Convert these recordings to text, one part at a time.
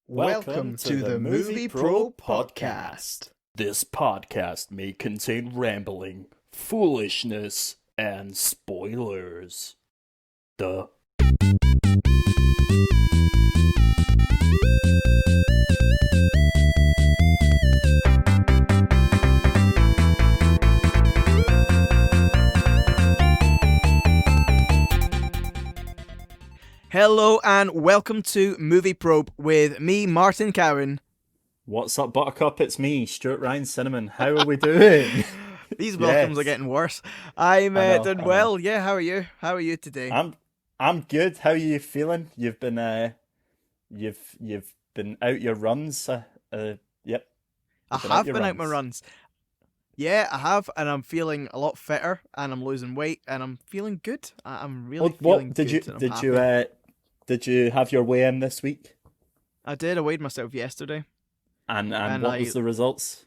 Welcome to the Movie Pro Podcast. This podcast may contain rambling, foolishness, and spoilers. Duh. Hello and welcome to Movie Probe with me, Martin Cowan. What's up, Buttercup? It's me, Stewart Ryan Cinnamon. How are we doing? These welcomes are getting worse. I'm doing well. Yeah, how are you? How are you today? I'm good. How are you feeling? You've been you've been out your runs. Yep. I have been out my runs. Yeah, I have, and I'm feeling a lot fitter, and I'm losing weight, and I'm feeling good. I'm really feeling good. Did you have your weigh-in this week? I did. I weighed myself yesterday. And what was the results?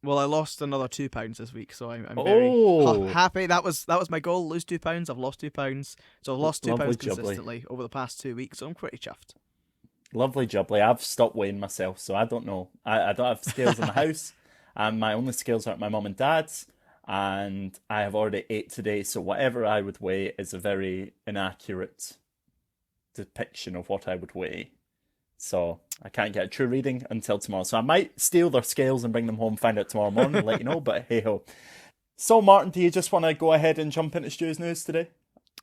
Well, I lost another 2 pounds this week, so I'm very happy. That was my goal: lose 2 pounds. I've lost 2 pounds, so I've lost 2 pounds consistently over the past 2 weeks. So I'm pretty chuffed. Lovely jubbly. I've stopped weighing myself, so I don't know. I don't have scales in the house, and my only scales are at my mum and dad's. And I have already ate today, so whatever I would weigh is a very inaccurate depiction of what I would weigh. So I can't get a true reading until tomorrow. So I might steal their scales and bring them home, find out tomorrow morning, and let you know, but hey ho. So Martin, do you just want to go ahead and jump into Stu's news today?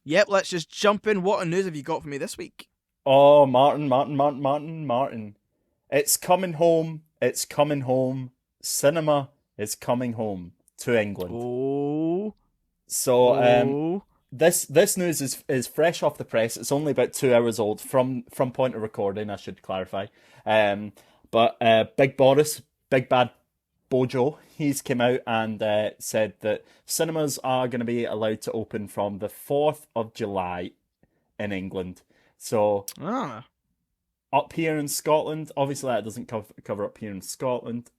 Yep, let's just jump in. What news have you got for me this week? Oh, Martin. It's coming home. Cinema is coming home to England. Oh. So, This news is fresh off the press. It's only about 2 hours old from point of recording, I should clarify. But Big Boris, Big Bad Bojo, he's come out and said that cinemas are going to be allowed to open from the 4th of July in England. So up here in Scotland, obviously that doesn't cover up here in Scotland.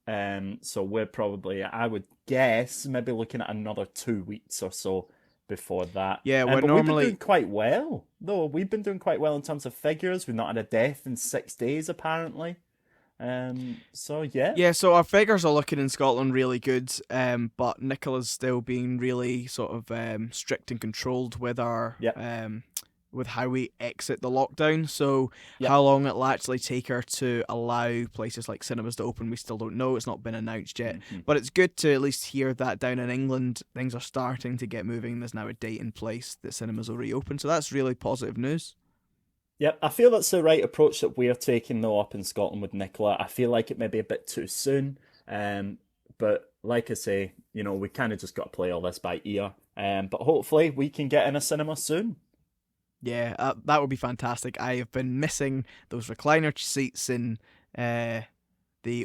So we're probably, I would guess, maybe looking at another 2 weeks or so before that. Yeah, we've been doing quite well, though. We've been doing quite well in terms of figures. We've not had a death in 6 days, apparently. So, yeah. Yeah, so our figures are looking in Scotland really good, but Nicola's still being really sort of strict and controlled with our with how we exit the lockdown. So how long it'll actually take her to allow places like cinemas to open, we still don't know. It's not been announced yet. Mm-hmm. But it's good to at least hear that down in England, things are starting to get moving. There's now a date in place that cinemas will reopen. So that's really positive news. Yep, I feel that's the right approach that we're taking, though, up in Scotland with Nicola. I feel like it may be a bit too soon. But like I say, we kind of just got to play all this by ear. But hopefully we can get in a cinema soon. Yeah, that would be fantastic. I have been missing those recliner seats in the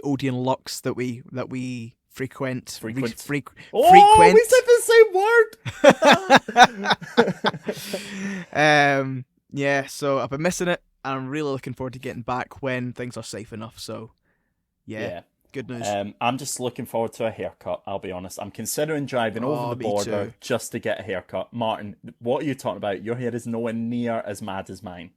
Odeon Lux that we frequent. Frequent. Frequent. We said the same word. Yeah, so I've been missing it, and I'm really looking forward to getting back when things are safe enough. So, yeah. Good news. I'm just looking forward to a haircut, I'll be honest. I'm considering driving over the border just to get a haircut. Martin, what are you talking about? Your hair is nowhere near as mad as mine.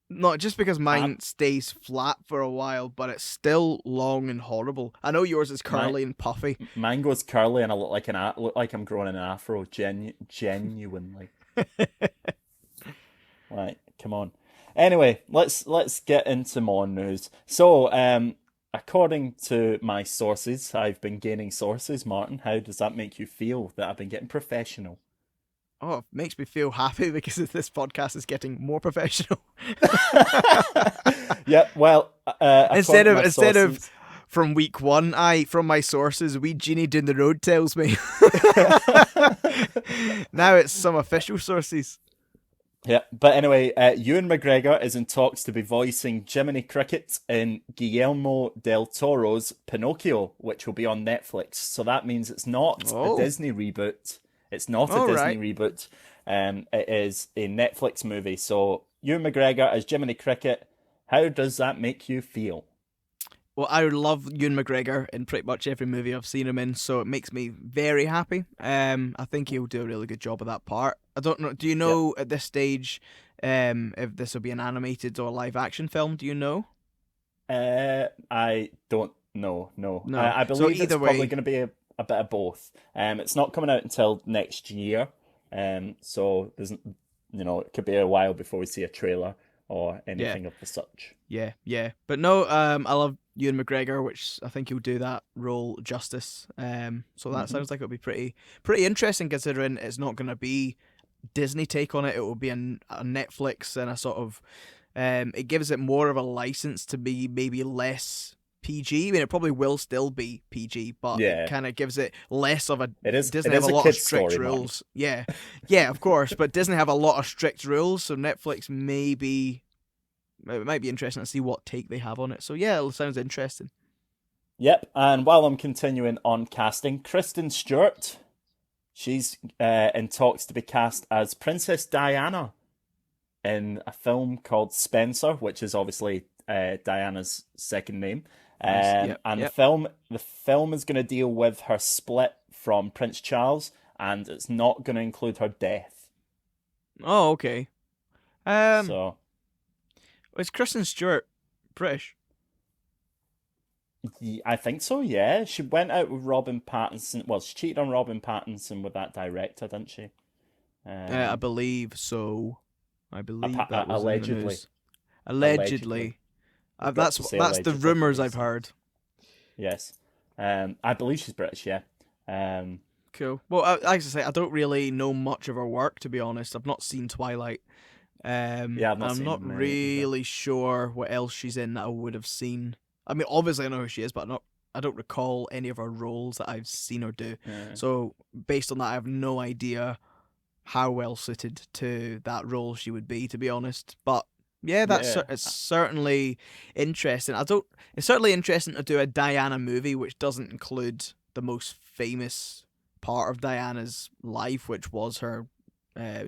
Not just because mine stays flat for a while, but it's still long and horrible. I know yours is curly and puffy. Mine goes curly and I look like I'm growing an afro, genuinely. Right, come on. Anyway, let's get into more news. So, according to my sources, I've been gaining sources. Martin, how does that make you feel that I've been getting professional? Oh, it makes me feel happy because this podcast is getting more professional. Yeah, well, instead of from week one, from my sources, wee Genie down the road tells me. Now it's some official sources. Yeah, but anyway, Ewan McGregor is in talks to be voicing Jiminy Cricket in Guillermo del Toro's Pinocchio, which will be on Netflix. So that means it's not a Disney reboot. It's not a Disney reboot. It is a Netflix movie. So Ewan McGregor as Jiminy Cricket, how does that make you feel? Well, I love Ewan McGregor in pretty much every movie I've seen him in, so it makes me very happy. I think he'll do a really good job of that part. I don't know. Do you know at this stage if this will be an animated or live action film? Do you know? I don't know. No, No. I So believe it's either probably way, going to be a bit of both. It's not coming out until next year. So there's, it could be a while before we see a trailer or yeah. anything of the such. Yeah, yeah. But no, I love Ewan McGregor, which I think he'll do that role justice. So that Hmm. sounds like it'll be pretty interesting considering it's not going to be Disney take on it. It will be a Netflix and a sort of it gives it more of a license to be maybe less PG. I mean, it probably will still be PG, but it Yeah, kind of gives it less of a. it is. It Disney have a is a lot of kid's strict story, Martin. rules. Yeah, yeah, of course. But Disney have a lot of strict rules, so Netflix maybe it might be interesting to see what take they have on it. So yeah, it sounds interesting. Yep. And while I'm continuing on casting, Kristen Stewart, she's in talks to be cast as Princess Diana in a film called Spencer, which is obviously Diana's second name. Nice. Yep. And Yep. the film is going to deal with her split from Prince Charles, and it's not going to include her death. Oh, okay. Um, So is Kristen Stewart British? I think so. Yeah, she went out with Robin Pattinson. Well, she cheated on Robin Pattinson with that director, didn't she? I Um, believe so. I believe that was in the allegedly, news. allegedly, Allegedly. we've got That's to say that's the allegedly for rumors these I've things. heard. Yes. I believe she's British. Yeah. Um, Cool. Well, like I say, I don't really know much of her work, to be honest. I've not seen Twilight. yeah, I've And not I'm not seen many either. really sure what else she's in that I would have seen. I mean, obviously I know who she is, but I don't recall any of her roles that I've seen her do. Uh, So based on that, I have no idea how well suited to that role she would be, to be honest. But yeah, yeah. it's certainly interesting. I don't. It's certainly interesting to do a Diana movie which doesn't include the most famous part of Diana's life, which was her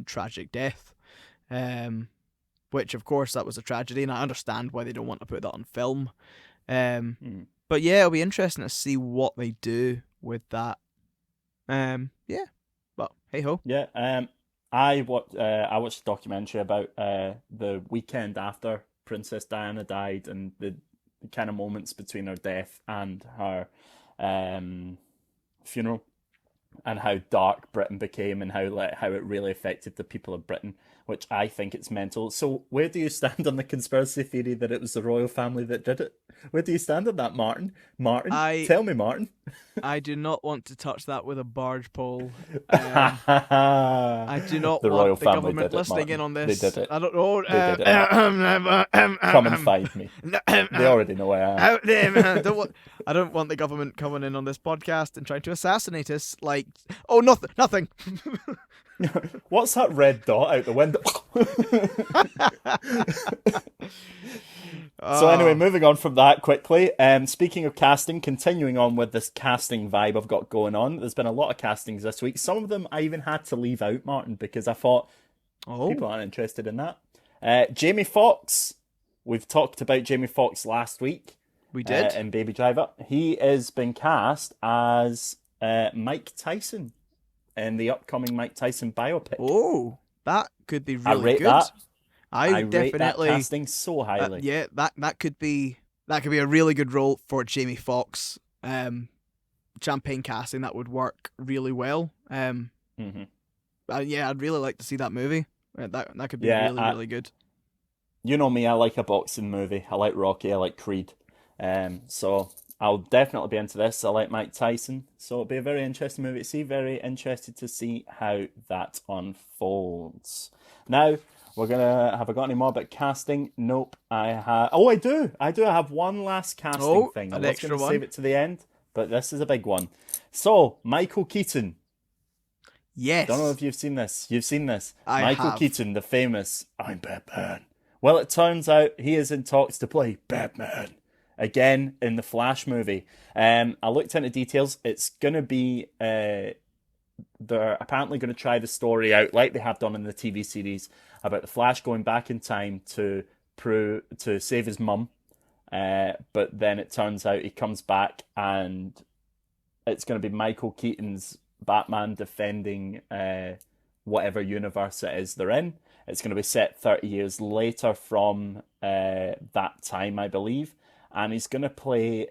tragic death. Um, which of course that was a tragedy, and I understand why they don't want to put that on film. Um, Hmm. but yeah, it'll be interesting to see what they do with that. Yeah, but hey ho. Yeah. I watched a documentary about the weekend after Princess Diana died and the kind of moments between her death and her um funeral, and how dark Britain became and how it really affected the people of Britain, which I think it's mental. So where do you stand on the conspiracy theory that it was the royal family that did it? Where do you stand on that, Martin? Martin, I tell me, Martin. I do not want to touch that with a barge pole. The I do not royal want the family government did it, listening in Martin. on They did this. it. I don't know. They did it, Martin. Come and find me. They already know I am. I don't want the government coming in on this podcast and trying to assassinate us. Like, oh, nothing, nothing. What's that red dot out the window? So anyway, Oh, moving on from that quickly. Speaking of casting, continuing on with this casting vibe I've got going on. There's been a lot of castings this week. Some of them I even had to leave out, Martin, because I thought oh, people aren't interested in that. Jamie Foxx. We've talked about Jamie Foxx last week we did. in Baby Driver. He is been cast as Mike Tyson in the upcoming Mike Tyson biopic. Oh, that could be I really rate good. that. I I would rate that definitely. casting so highly. Yeah, that could be a really good role for Jamie Foxx. Champagne casting that would work really well. Hmm. Yeah, I'd really like to see that movie. That could be Yeah, really good. you know me, I like a boxing movie. I like Rocky, I like Creed. So I'll definitely be into this. I like Mike Tyson. So it'll be a very interesting movie to see. Very interested to see how that unfolds. Now, have I got any more about casting? Nope. I have. Oh, I do. I do. I have one last casting Oh, thing. I an was going extra to save one. it to the end, but this is a big one. So, Michael Keaton. Don't know Yes, if you've seen this. You've seen this. I Michael have. Keaton, the famous I'm Batman. Well, it turns out he is in talks to play Batman again in the Flash movie. I looked into details. It's going to be. They're apparently going to try the story out like they have done in the TV series about the Flash going back in time to save his mum. But then it turns out he comes back and it's going to be Michael Keaton's Batman defending whatever universe it is they're in. It's going to be set 30 years later from that time, I believe. and he's going to play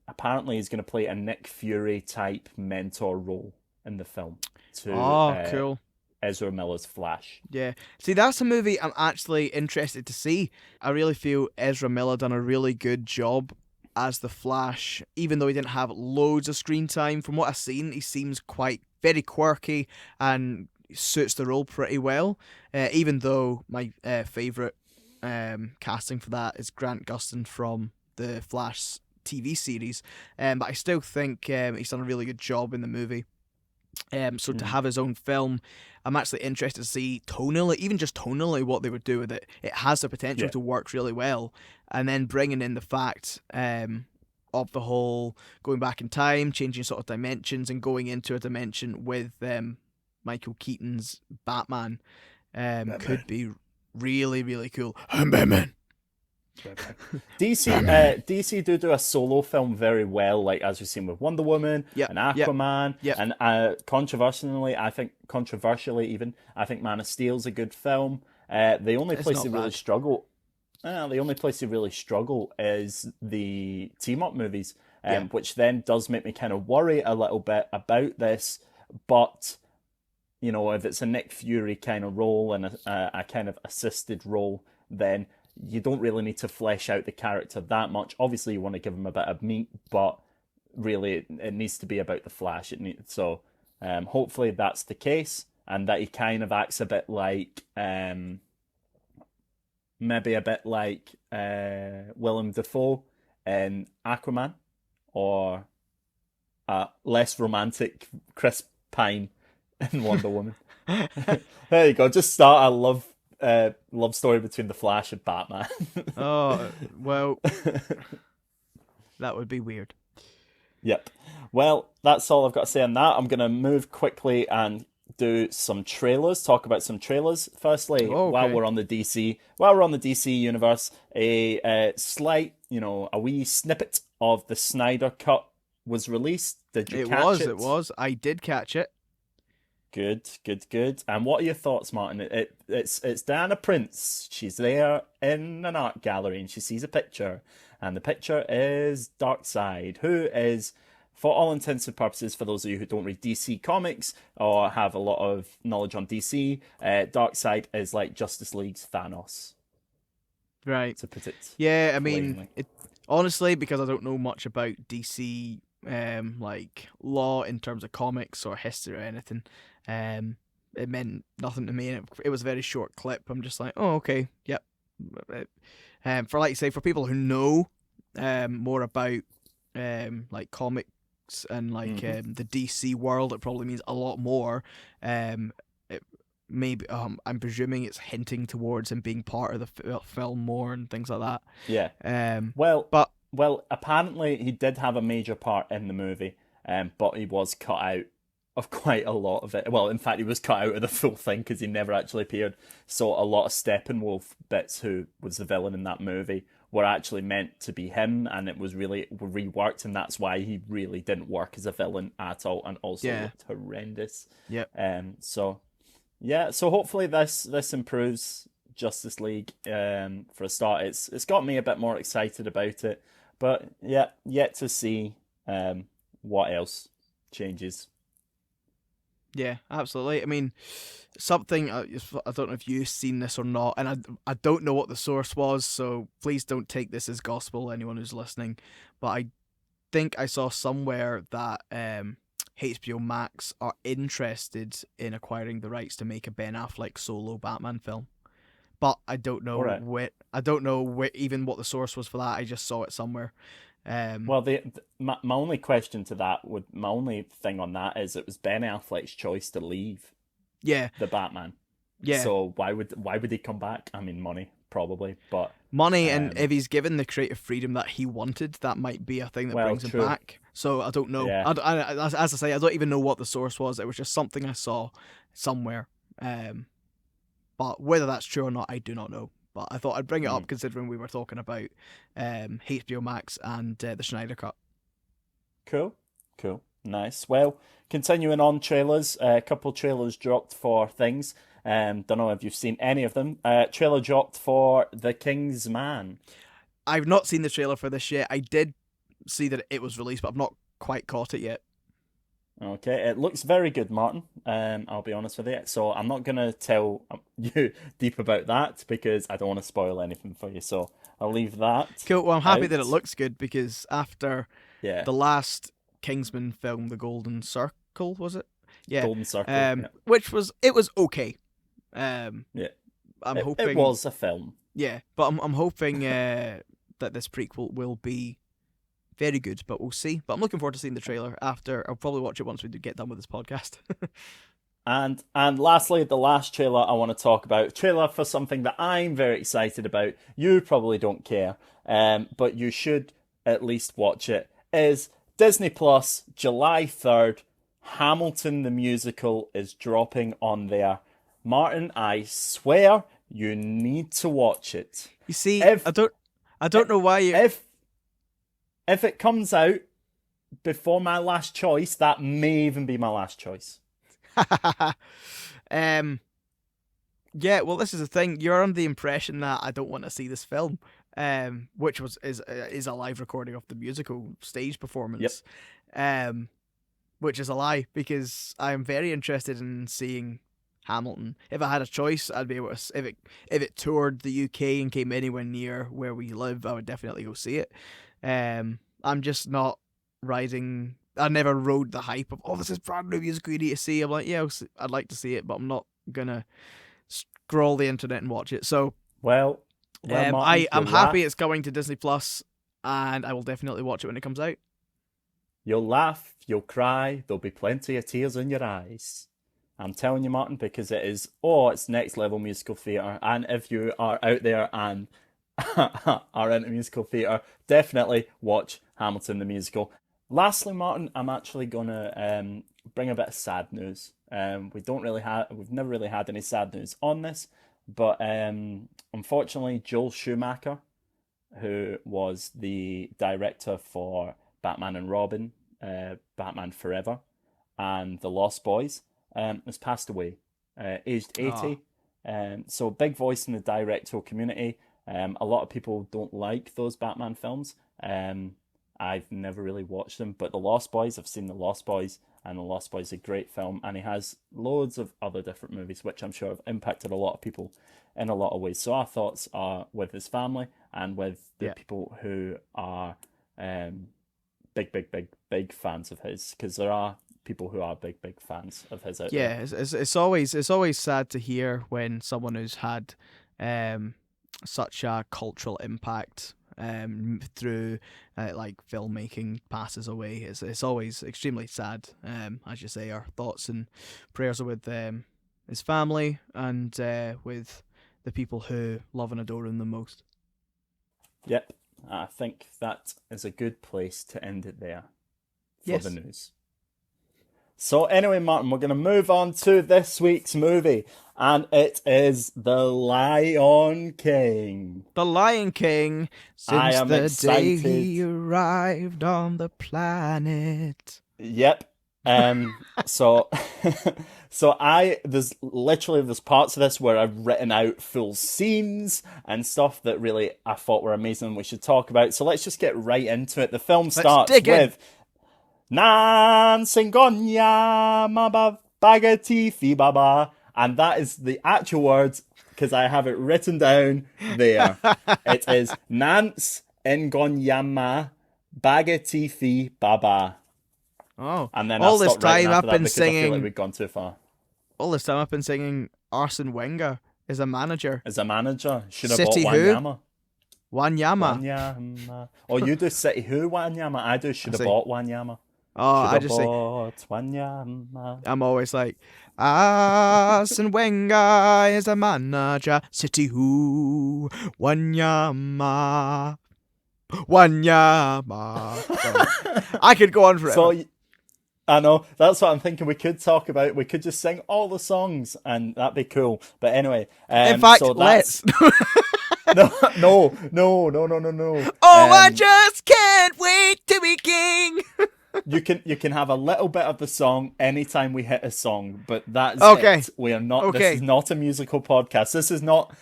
apparently he's going to play a Nick Fury type mentor role in the film to Oh, cool. Ezra Miller's Flash. Yeah. See, that's a movie I'm actually interested to see. I really feel Ezra Miller done a really good job as the Flash, even though he didn't have loads of screen time. From what I've seen, he seems quite very quirky and suits the role pretty well. Even though my favourite casting for that is Grant Gustin from the Flash TV series, but I still think he's done a really good job in the movie. So to have his own film, I'm actually interested to see tonally, even just tonally, what they would do with it. It has the potential to work really well, and then bringing in the fact of the whole going back in time, changing sort of dimensions, and going into a dimension with Michael Keaton's Batman, could be really, really cool. I'm Batman. DC do a solo film very well, like as we've seen with Wonder Woman and Aquaman, and controversially even, I think Man of Steel's a good film. The only place they really struggle is the team up movies, which then does make me kind of worry a little bit about this. But you know, if it's a Nick Fury kind of role and a kind of assisted role, then you don't really need to flesh out the character that much. Obviously, you want to give him a bit of meat, but really, it needs to be about the Flash. Hopefully that's the case, and that he kind of acts a bit like, maybe a bit like Willem Dafoe in Aquaman, or less romantic Chris Pine in Wonder Woman. There you go. Just start a love story between the Flash and Batman. Oh, well, that would be weird. Yep. Well, that's all I've got to say on that. I'm going to move quickly and do some trailers, talk about some trailers. Firstly, while we're on the DC universe, a slight, a wee snippet of the Snyder Cut was released. Did you catch it? It was. I did catch it. Good. And what are your thoughts, Martin? It's Diana Prince. She's there in an art gallery and she sees a picture. And the picture is Darkseid, who is, for all intents and purposes, for those of you who don't read DC comics or have a lot of knowledge on DC, Darkseid is like Justice League's Thanos. Right. To put it I plainly. mean, honestly, because I don't know much about DC like law in terms of comics or history or anything, it meant nothing to me. It was a very short clip. I'm just like, oh, okay, yep. For like say, for people who know more about like comics and like the DC world, it probably means a lot more. Maybe I'm presuming it's hinting towards him being part of the film more and things like that. Yeah. Well, apparently he did have a major part in the movie, but he was cut out of quite a lot of it. Well, in fact, he was cut out of the full thing because he never actually appeared. So a lot of Steppenwolf bits, who was the villain in that movie, were actually meant to be him, and it was really reworked, and that's why he really didn't work as a villain at all, and also looked horrendous. Yep. So hopefully this improves Justice League. For a start, it's got me a bit more excited about it, but yet to see what else changes. Yeah, absolutely. I mean, something, I don't know if you've seen this or not, and I don't know what the source was, so please don't take this as gospel, anyone who's listening, but I think I saw somewhere that HBO Max are interested in acquiring the rights to make a Ben Affleck solo Batman film. But I don't know even what the source was for that. I just saw it somewhere. Well, my only question to that my only thing on that is it was Ben Affleck's choice to leave. Yeah. The Batman. Yeah. So why would he come back? I mean, money probably, but money, and if he's given the creative freedom that he wanted, that might be a thing that brings him back. So I don't know. Yeah. As I say, I don't even know what the source was. It was just something I saw somewhere. But whether that's true or not, I do not know. But I thought I'd bring it up considering we were talking about HBO Max and the Schneider Cut. Cool. Nice. Well, continuing on trailers, a couple trailers dropped for things. Don't know if you've seen any of them. Trailer dropped for The King's Man. I've not seen the trailer for this yet. I did see that it was released, but I've not quite caught it yet. Okay, it looks very good, Martin. I'll be honest with you. So I'm not gonna tell you deep about that because I don't want to spoil anything for you. So I'll leave that. Cool. Well, I'm happy out. that it looks good because after the last Kingsman film, The Golden Circle, was it? Yeah, Golden Circle. Which was okay. I'm hoping it was a film. Yeah, but I'm hoping that this prequel will be very good, but we'll see. But I'm looking forward to seeing the trailer after. I'll probably watch it once we get done with this podcast. And lastly, the last trailer I want to talk about, trailer for something that I'm very excited about. You probably don't care, but you should at least watch it, is Disney Plus, July 3rd, Hamilton the Musical is dropping on there. Martin, I swear you need to watch it. You see, I don't know why you... If it comes out before my last choice, that may even be my last choice. Yeah, well, this is the thing. You're under the impression that I don't want to see this film, which is a live recording of the musical stage performance. Yep. Which is a lie because I am very interested in seeing Hamilton. If I had a choice, I'd be able to. If it toured the UK and came anywhere near where we live, I would definitely go see it. I'm just not riding. I never rode the hype of this is brand new musical you need to see. I'm like, yeah, I'd like to see it, but I'm not gonna scroll the internet and watch it. So well Martin, I'm happy it's coming to Disney Plus, and I will definitely watch it when it comes out. You'll laugh, you'll cry, there'll be plenty of tears in your eyes. I'm telling you, Martin, because it's next level musical theatre. And if you are out there and are into musical theatre, definitely watch Hamilton the Musical. Lastly, Martin, I'm actually gonna bring a bit of sad news. We've never really had any sad news on this, but unfortunately, Joel Schumacher, who was the director for Batman and Robin, Batman Forever, and The Lost Boys, has passed away, aged 80. So big voice in the directorial community. A lot of people don't like those Batman films. I've never really watched them, but The Lost Boys, I've seen The Lost Boys, and The Lost Boys is a great film, and he has loads of other different movies, which I'm sure have impacted a lot of people in a lot of ways. So our thoughts are with his family and with the people who are big fans of his, because there are people who are big fans of his out there. It's always sad to hear when someone who's had such a cultural impact through like filmmaking passes away. It's always extremely sad. As you say, our thoughts and prayers are with his family and with the people who love and adore him the most. Yep, I think that is a good place to end it there for the news. So anyway, Martin, we're going to move on to this week's movie, and it is The Lion King. The Lion King, since the day he arrived on the planet. Yep. So there's parts of this where I've written out full scenes and stuff that really I thought were amazing and we should talk about. So let's just get right into it. The film starts with Nan Singonya Maba Bagati Fi Baba, and that is the actual words because I have it written down there. It is Nance Ngonyama Bagati Fi Baba. Oh, and then all this time I've been singing. I feel like we've gone too far. All this time I've been singing. Arsene Wenger is a manager. Should have bought Wanyama. Wanyama. Oh, you do City Who Wanyama. I do should have bought Wanyama. Oh, I just say Wanyama. I'm always like Arsene Wenger is a manager. City Who Wanyama. I could go on forever. So, I know, that's what I'm thinking. We could just sing all the songs and that'd be cool. But anyway, in fact, let's. No. Oh, I just can't wait to be king. You can have a little bit of the song anytime we hit a song, but that's okay. it. We are not. Okay. This is not a musical podcast. This is not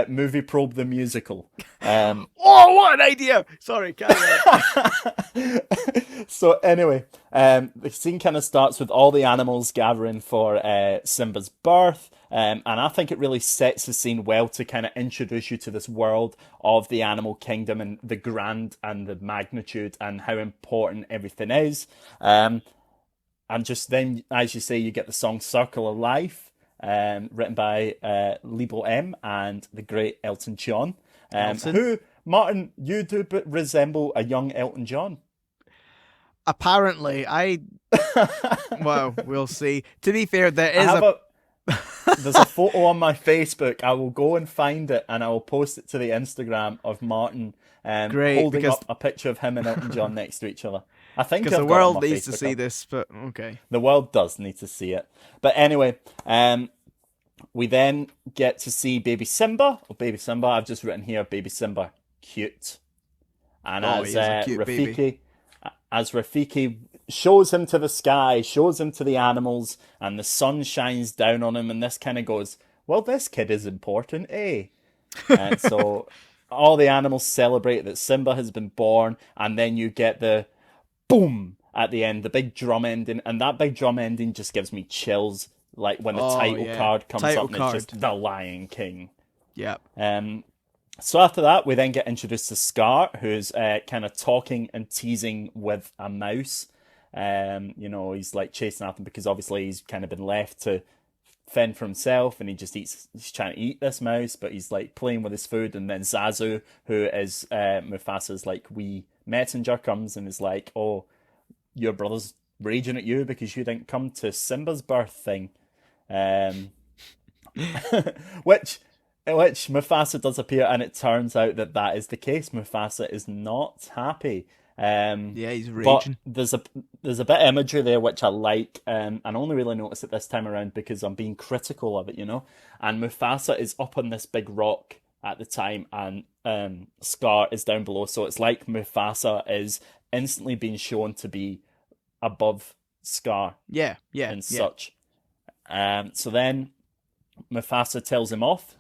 Movie Probe the Musical. Oh, what an idea! Sorry, carry on. So anyway, the scene kind of starts with all the animals gathering for Simba's birth, and I think it really sets the scene well to kind of introduce you to this world of the animal kingdom and the grand and the magnitude and how important everything is. And just then, as you say, you get the song Circle of Life, written by Lebo M and the great Elton John, who, Martin, you do resemble a young Elton John. Apparently, well, we'll see. To be fair, there's a photo on my Facebook. I will go and find it and I will post it to the Instagram of Martin holding up a picture of him and Elton John next to each other. I think because the world needs to see this, but okay. The world does need to see it. But anyway, we then get to see Baby Simba. I've just written here, Baby Simba, cute. And as Rafiki shows him to the sky, shows him to the animals, and the sun shines down on him, and this kind of goes, well, this kid is important, eh? And so all the animals celebrate that Simba has been born, and then you get the boom at the end, the big drum ending, and that big drum ending just gives me chills, like when the title card comes up and it's just the Lion King. Yeah. So after that, we then get introduced to Scar, who's kind of talking and teasing with a mouse. He's like chasing after him because obviously he's kind of been left to fend for himself, and he's trying to eat this mouse, but he's like playing with his food. And then Zazu, who is Mufasa's like wee messenger, comes and is like, "Oh, your brother's raging at you because you didn't come to Simba's birth thing," which Mufasa does appear, and it turns out that is the case. Mufasa is not happy. He's raging. But there's a bit of imagery there which I like, and I only really noticed it this time around because I'm being critical of it, And Mufasa is up on this big rock at the time, and Scar is down below. So it's like Mufasa is instantly being shown to be above Scar. Yeah. Such. So then Mufasa tells him off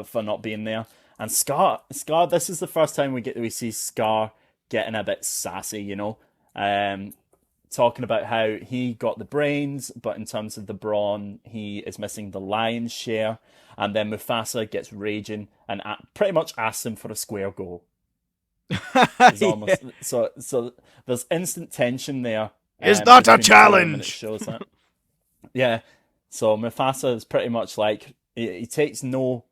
for not being there, and Scar. This is the first time we see Scar getting a bit sassy, talking about how he got the brains, but in terms of the brawn, he is missing the lion's share. And then Mufasa gets raging and pretty much asks him for a square go. So there's instant tension there. It's not a challenge. It shows that. Yeah. So Mufasa is pretty much like he takes no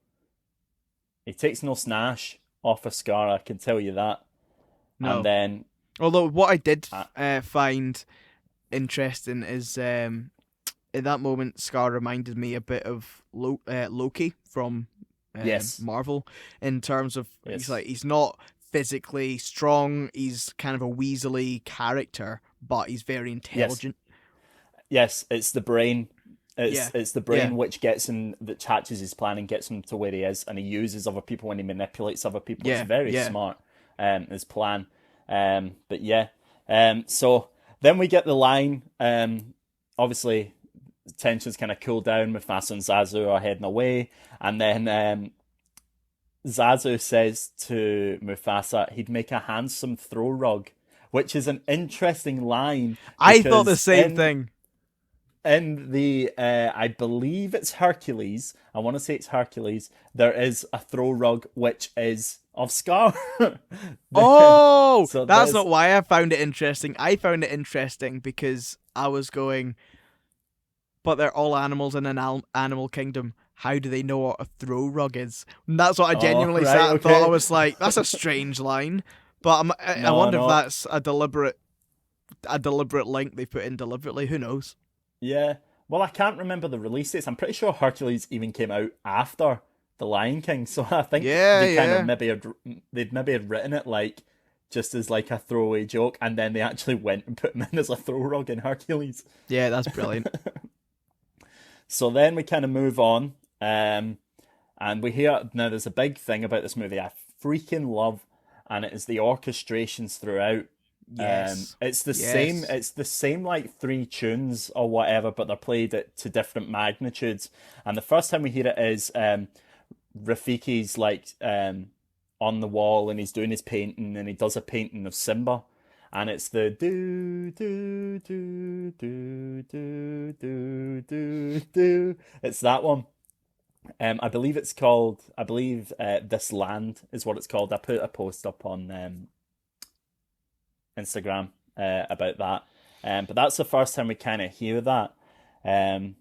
snash off of Scar. I can tell you that. No. And then, although what I did find interesting is in that moment, Scar reminded me a bit of Loki from Marvel in terms of he's not physically strong. He's kind of a weaselly character, but he's very intelligent. Yes, it's the brain. It's the brain which gets him, that hatches his plan and gets him to where he is, and he uses other people and he manipulates other people. It's very smart. His plan. So then we get the line. Obviously, tensions kind of cool down. Mufasa and Zazu are heading away, and then Zazu says to Mufasa he'd make a handsome throw rug, which is an interesting line. I thought the same thing. In the, I believe it's Hercules. I want to say it's Hercules. There is a throw rug which is of Scar. Oh, so that's not why I found it interesting. I found it interesting because I was going, but they're all animals in an animal kingdom. How do they know what a throw rug is? And that's what I genuinely sat and thought. I was like, that's a strange line. But I wonder if that's a deliberate link they put in deliberately. Who knows? Yeah. Well, I can't remember the release dates. I'm pretty sure Hercules even came out after The Lion King, so I think they'd maybe had written it like just as like a throwaway joke, and then they actually went and put him in as a throw rug in Hercules. Yeah, that's brilliant. So then we kind of move on, and we hear now there's a big thing about this movie I freaking love, and it is the orchestrations throughout. Yes. It's the same. It's the same like 3 tunes or whatever, but they're played to different magnitudes. And the first time we hear it is Rafiki's like on the wall and he's doing his painting and he does a painting of Simba, and it's the do do do do do do do do. It's that one. I believe it's called. I believe This Land is what it's called. I put a post up on Instagram about that. But that's the first time we kind of hear that. Um,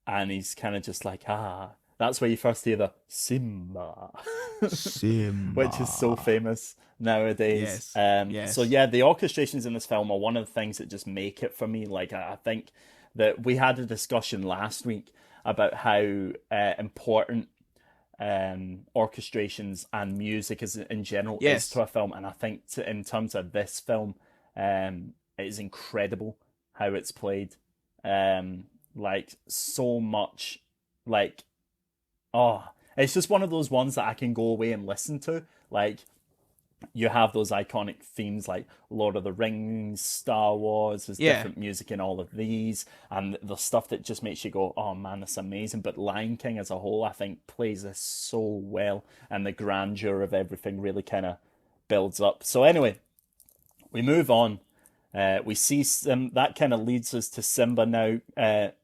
and he's kind of just like, ah, that's where you first hear the Simba, which is so Simba. famous nowadays. Yes. So Yes. yeah, the orchestrations in this film are one of the things that just make it for me. Like I think that we had a discussion last week about how important orchestrations and music is in general is Yes. to a film, and I think in terms of this film, it is incredible how it's played. Like so much, like oh, it's just one of those ones that I can go away and listen to. Like you have those iconic themes like Lord of the Rings, Star Wars. There's Yeah. different music in all of these, and the stuff that just makes you go, "Oh man, that's amazing." But Lion King as a whole, I think, plays this so well, and the grandeur of everything really kind of builds up. So anyway, we move on. We see that kind of leads us to Simba now,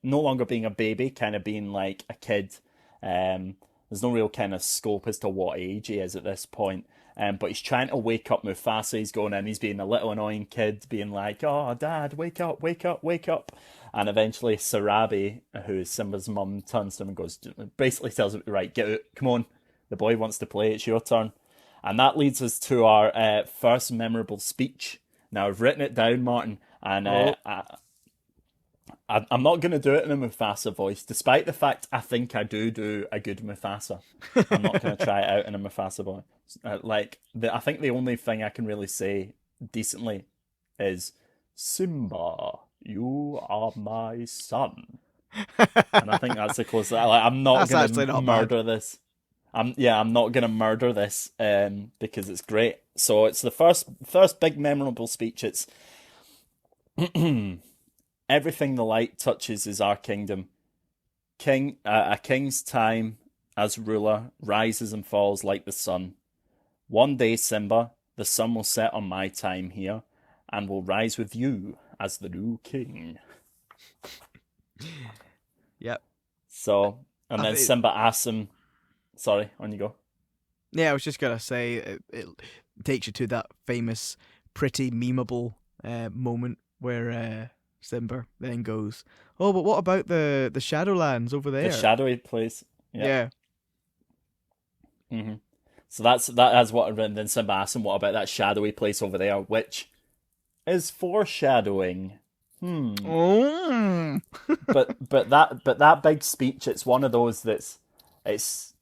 no longer being a baby, kind of being like a kid. There's no real kind of scope as to what age he is at this point. But he's trying to wake up Mufasa. He's going in, he's being a little annoying kid, being like, "Oh, Dad, wake up, wake up, wake up." And eventually Sarabi, who is Simba's mum, turns to him and goes, basically tells him, "Right, get out, come on. The boy wants to play, it's your turn." And that leads us to our first memorable speech. Now, I've written it down, Martin, and Oh. I'm not going to do it in a Mufasa voice, despite the fact I think I do a good Mufasa. I'm not going to try it out in a Mufasa voice. I think the only thing I can really say decently is Simba, you are my son, and I think that's the closest. Like, I'm not That's going actually to not bad. murder this. I'm not gonna murder this because it's great. So it's the first big memorable speech. It's everything the light touches is our kingdom. A king's time as ruler rises and falls like the sun. One day, Simba, the sun will set on my time here, and will rise with you as the new king. Yep. So, and I then think, Simba asks him, "Sorry, on you go." yeah, I was just gonna say it takes you to that famous, pretty memeable moment where Simba then goes, "Oh, but what about the Shadowlands over The there?" shadowy place. Yeah. Yeah. hmm So that's what. And then Simba asks him, "What about that shadowy place over there?" Which is foreshadowing. Hmm. Oh. But that big speech, it's one of those it's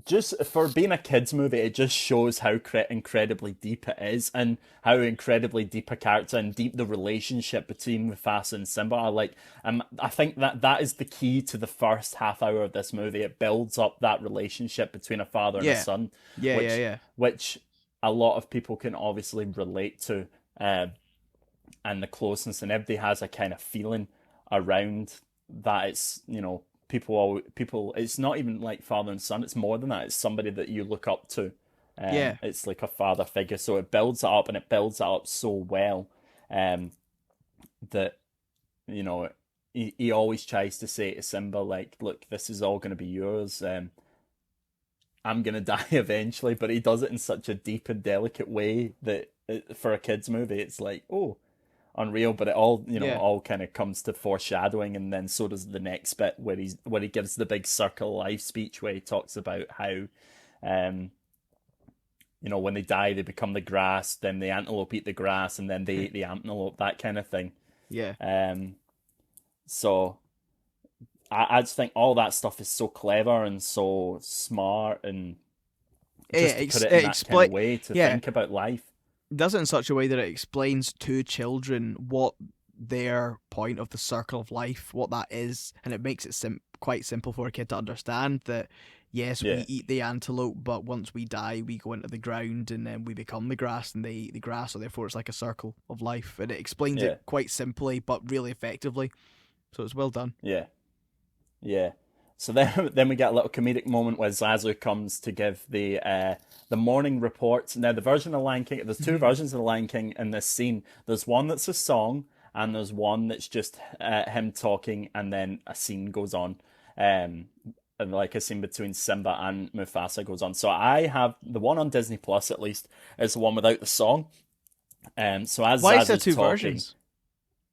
just for being a kids movie. It just shows how incredibly deep it is, and how incredibly deep a character and deep the relationship between Mufasa and Simba are. Like, I think that is the key to the first half hour of this movie. It builds up that relationship between a father and a Yeah. son, Yeah. Yeah. which Yeah. which a lot of people can obviously relate to, uh, and the closeness, and everybody has a kind of feeling around that. It's people. It's not even like father and son. It's more than that. It's somebody that you look up to. Yeah. It's like a father figure. So it builds it up, and it builds it up so well, um, that you know he always tries to say to Simba, like, "Look, this is all going to be yours. I'm going to die eventually," but he does it in such a deep and delicate way that for a kids movie, it's like, oh, unreal. But it all Yeah. all kind of comes to foreshadowing, and then so does the next bit where he gives the big circle of life speech where he talks about how um when they die they become the grass, then the antelope eat the grass, and then they eat the antelope, that kind of thing. Yeah. So I just think all that stuff is so clever and so smart, and just to put it in It that kind explain. of way to Yeah. think about life. Does it in such a way that it explains to children what their point of the circle of life, what that is, and it makes it quite simple for a kid to understand that yes, we Yeah, eat the antelope, but once we die, we go into the ground and then we become the grass, and they eat the grass, so therefore it's like a circle of life, and it explains it yeah, quite simply but really effectively. So it's well done. yeah. Yeah. So then we get a little comedic moment where Zazu comes to give the morning report. Now the version of Lion King, there's two versions of the Lion King in this scene. There's one that's a song, and there's one that's just him talking, and then a scene goes on, and like a scene between Simba and Mufasa goes on. So I have the one on Disney Plus, at least, is the one without the song. So as Why is Zazu's there two talking, versions?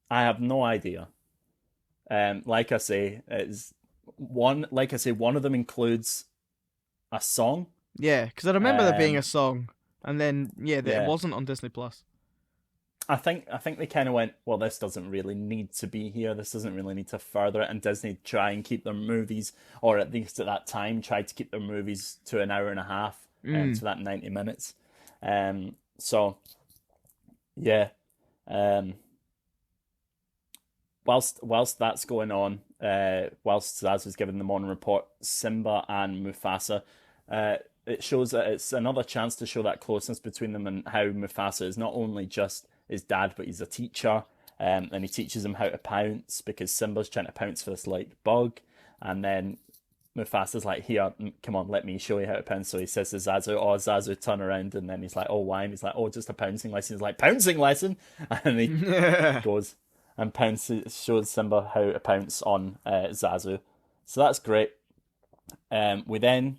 I have no idea. Like I say, one of them includes a song. Yeah, because I remember there being a Um, song, and then it yeah, wasn't on Disney Plus. I think they kind of went, well, this doesn't really need to be here. This doesn't really need to further it. And Disney try and keep their movies, or at least at that time, tried to keep their movies to an hour and a half, to that 90 minutes. So yeah, um, whilst that's going on, whilst Zaz is giving the morning report, Simba and Mufasa, it shows that it's another chance to show that closeness between them, and how Mufasa is not only just his dad, but he's a teacher, and he teaches him how to pounce, because Simba's trying to pounce for this like bug, and then Mufasa's like, here, come on, let me show you how to pounce. So he says to Zazu, oh, Zazu, turn around, and then he's like, oh, why? And he's like, oh, just a pouncing lesson. He's like, pouncing lesson? And he goes and shows Simba how to pounce on Zazu. So that's great. We then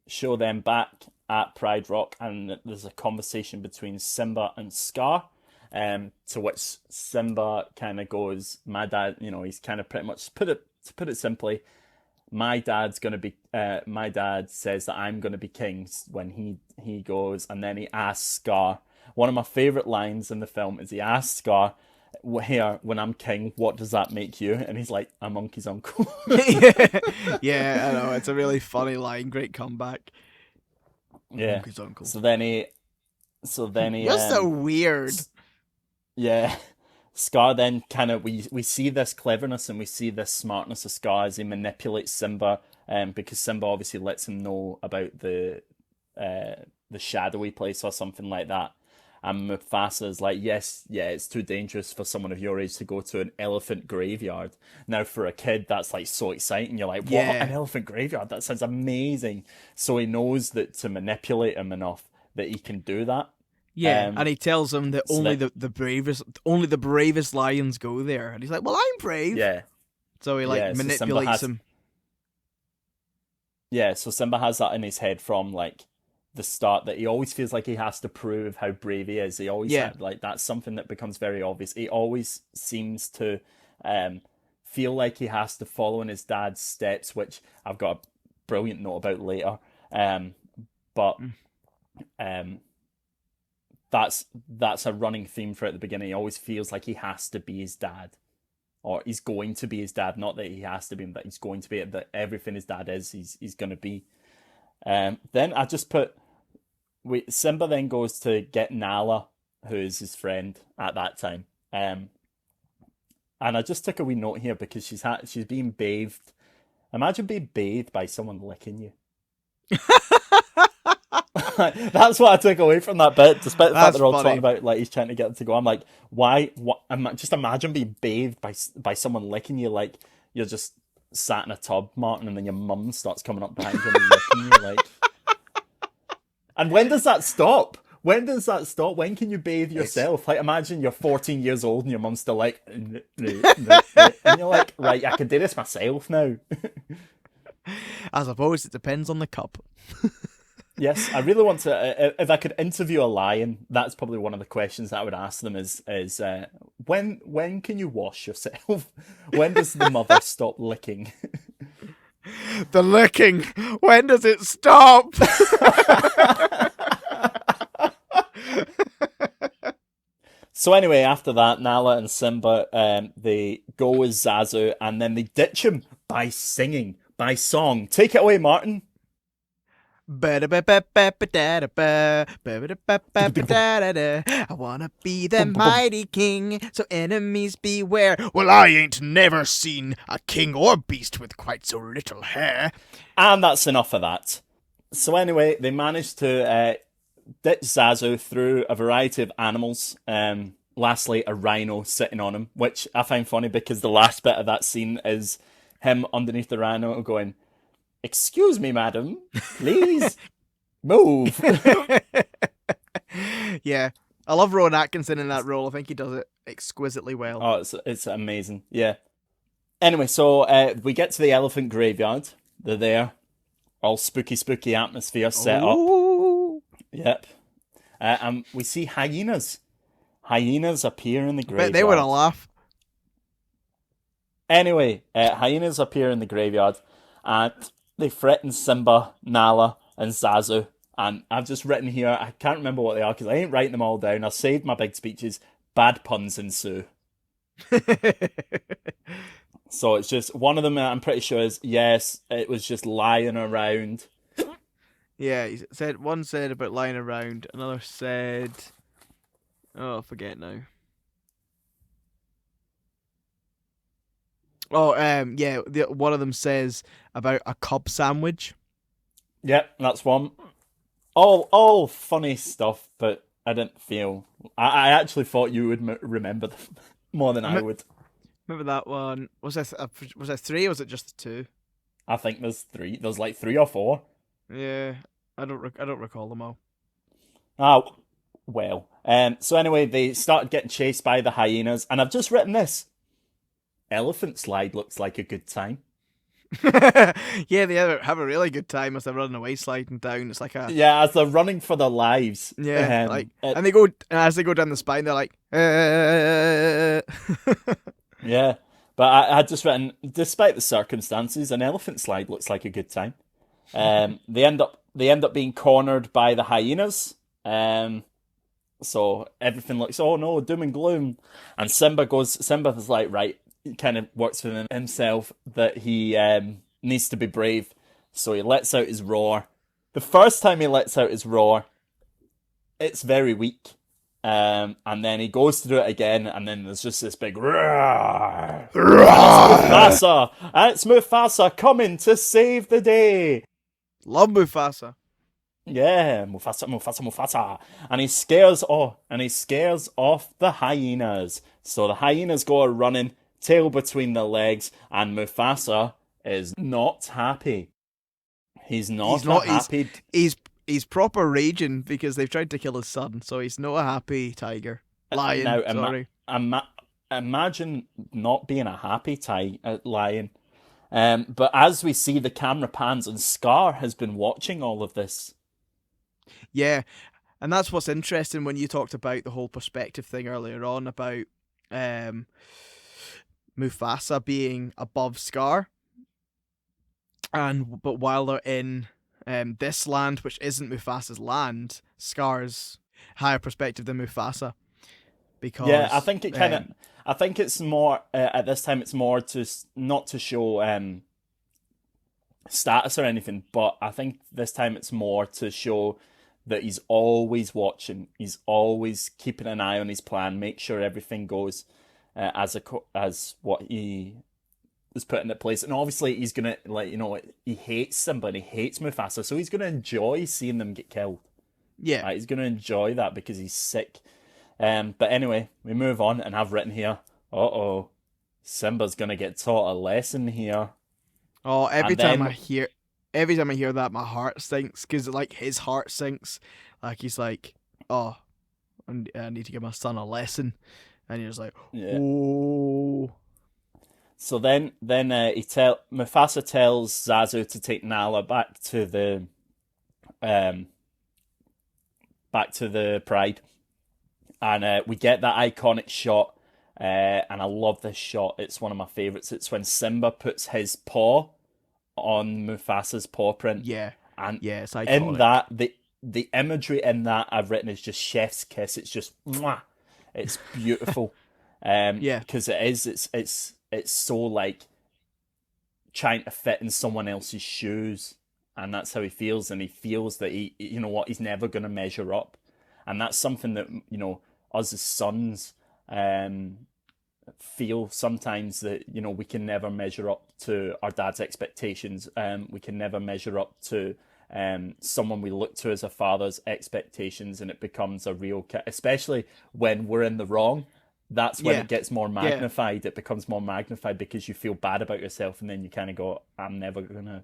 show them back at Pride Rock, and there's a conversation between Simba and Scar, to which Simba kind of goes, my dad, he's kind of pretty much to put it simply, my dad says that I'm going to be king when he goes, and then he asks Scar, one of my favorite lines in the film is he asks Scar, here, when I'm king, what does that make you? And he's like, a monkey's uncle. Yeah, I know, it's a really funny line. Great comeback. Yeah. Monkey's uncle. So then he You're so weird. Yeah. Scar then kind of, we see this cleverness and we see this smartness of Scar as he manipulates Simba, because Simba obviously lets him know about the shadowy place or something like that. And Mufasa is like, yes, yeah, it's too dangerous for someone of your age to go to an elephant graveyard. Now, for a kid, that's like so exciting. You're like, what? Yeah. An elephant graveyard? That sounds amazing. So he knows that to manipulate him enough that he can do that. Yeah, and he tells him that so only the bravest lions go there, and he's like, "Well, I'm brave." Yeah. So he manipulates him. Yeah, so Simba has that in his head from like the start, that he always feels like he has to prove how brave he is. He always that's something that becomes very obvious. He always seems to feel like he has to follow in his dad's steps, which I've got a brilliant note about later. But that's a running theme throughout the beginning. He always feels like he has to be his dad, or he's going to be his dad. Not that he has to be, but he's going to be it. That everything his dad is, he's going to be. Then I just put, Simba then goes to get Nala, who is his friend at that time. And I just took a wee note here because she's being bathed. Imagine being bathed by someone licking you. That's what I took away from that bit, despite the fact they're all talking about like he's trying to get them to go. I'm like, why? What? Just imagine being bathed by someone licking you, like you're just sat in a tub, Martin, and then your mum starts coming up behind you and licking you, like. And when does that stop? When does that stop? When can you bathe yourself? Like, imagine you're 14 years old and your mum's still like, and you're like, right, I can do this myself now. I suppose it depends on the cup. Yes, I really want to. If I could interview a lion, that's probably one of the questions that I would ask them: is when can you wash yourself? When does the mother stop licking? The licking. When does it stop? So anyway, after that, Nala and Simba, they go with Zazu, and then they ditch him by song. Take it away, Martin. I wanna be the mighty king, so enemies beware. Well, I ain't never seen a king or beast with quite so little hair. And that's enough of that. So anyway, they managed to ditch Zazu through a variety of animals. Lastly, a rhino sitting on him, which I find funny because the last bit of that scene is him underneath the rhino going, "Excuse me, madam, please move." Yeah, I love Rowan Atkinson in that role. I think he does it exquisitely well. Oh, it's amazing. Yeah. Anyway, so we get to the elephant graveyard. They're there, all spooky atmosphere set up. Oh, Yep. And we see hyenas. Hyenas appear in the I bet they would have graveyard. laughed. Anyway, hyenas appear in the graveyard, and they threaten Simba, Nala, and Zazu. And I've just written here, I can't remember what they are because I ain't writing them all down. I've saved my big speeches. Bad puns ensue. So it's just one of them. I'm pretty sure is yes. It was just lying around. Yeah, he said one said about lying around, another said, oh, I forget now. Oh, yeah, one of them says about a Cub sandwich. Yep, that's one. All funny stuff, but I didn't feel. I actually thought you would remember them more than I would. Remember that one? Was there three, or was it just two? I think there's three. There's like three or four. Yeah, I don't recall them all. Oh, well. So anyway, they started getting chased by the hyenas, and I've just written this. Elephant slide looks like a good time. Yeah, they have a really good time as they're running away, sliding down. It's like a Yeah, as they're running for their lives. yeah, and they go as they go down the spine, they're like. Yeah, but I had just written, despite the circumstances, an elephant slide looks like a good time. They end up being cornered by the hyenas. So everything looks, oh no, doom and gloom. And Simba's like, right, he kind of works for himself that he needs to be brave. So he lets out his roar. The first time he lets out his roar, it's very weak. And then he goes to do it again, and then there's just this big roar. Mufasa! It's Mufasa coming to save the day. Love Mufasa. Yeah, Mufasa. And he scares off the hyenas. So the hyenas go running, tail between their legs, and Mufasa is not happy. He's not happy. He's proper raging because they've tried to kill his son, so he's not a happy tiger. Lion, now, sorry. Imagine not being a happy lion. But as we see, the camera pans and Scar has been watching all of this. Yeah, and that's what's interesting when you talked about the whole perspective thing earlier on about Mufasa being above Scar. But while they're in this land, which isn't Mufasa's land, Scar's higher perspective than Mufasa. Because yeah, I think it kind of. I think it's more at this time. It's more to not to show status or anything, but I think this time it's more to show that he's always watching. He's always keeping an eye on his plan, make sure everything goes as what he is put into place. And obviously, he's gonna he hates somebody, he hates Mufasa, so he's gonna enjoy seeing them get killed. Yeah, he's gonna enjoy that because he's sick. But anyway, we move on, and I've written here, Simba's gonna get taught a lesson here. Oh, every time I hear that, my heart sinks, because like his heart sinks. Like he's like, oh, I need to give my son a lesson, and he's like, oh. So then Mufasa tells Zazu to take Nala back to the Pride. And we get that iconic shot, and I love this shot. It's one of my favourites. It's when Simba puts his paw on Mufasa's paw print. Yeah, and it's iconic. In that, the imagery in that I've written is just chef's kiss. It's just, mwah. It's beautiful. Yeah, because it's so like trying to fit in someone else's shoes, and that's how he feels. And he feels that he's never going to measure up, and that's something that us as sons feel sometimes, that we can never measure up to our dad's expectations. We can never measure up to someone we look to as a father's expectations, and it becomes a real especially when we're in the wrong. that's when Yeah, it gets more yeah, magnified. It becomes more magnified because you feel bad about yourself, and then you kind of go, I'm never gonna,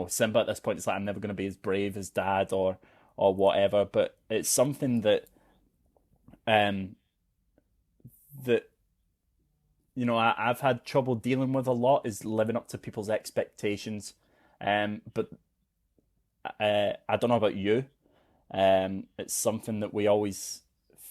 Simba at this point is like, I'm never gonna be as brave as Dad or whatever. But it's something um that I've had trouble dealing with a lot, is living up to people's expectations. But I don't know about you. It's something that we always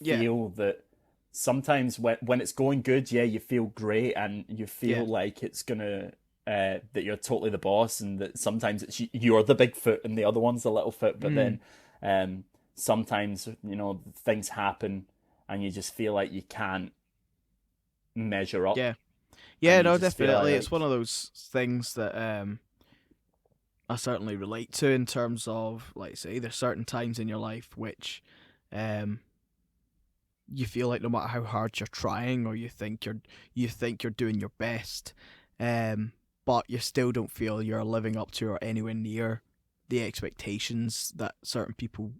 yeah, feel that sometimes when it's going good, yeah, you feel great and you yeah. feel like it's gonna that you're totally the boss, and that sometimes you're the big foot and the other one's the little foot. But Mm, then sometimes things happen and you just feel like you can't measure up, yeah, and yeah. you No, just feel definitely. It's like one of those things that I certainly relate to in terms of, like, say, there's certain times in your life which um you feel like no matter how hard you're trying, or you think you're doing your best, but you still don't feel you're living up to or anywhere near the expectations that certain people,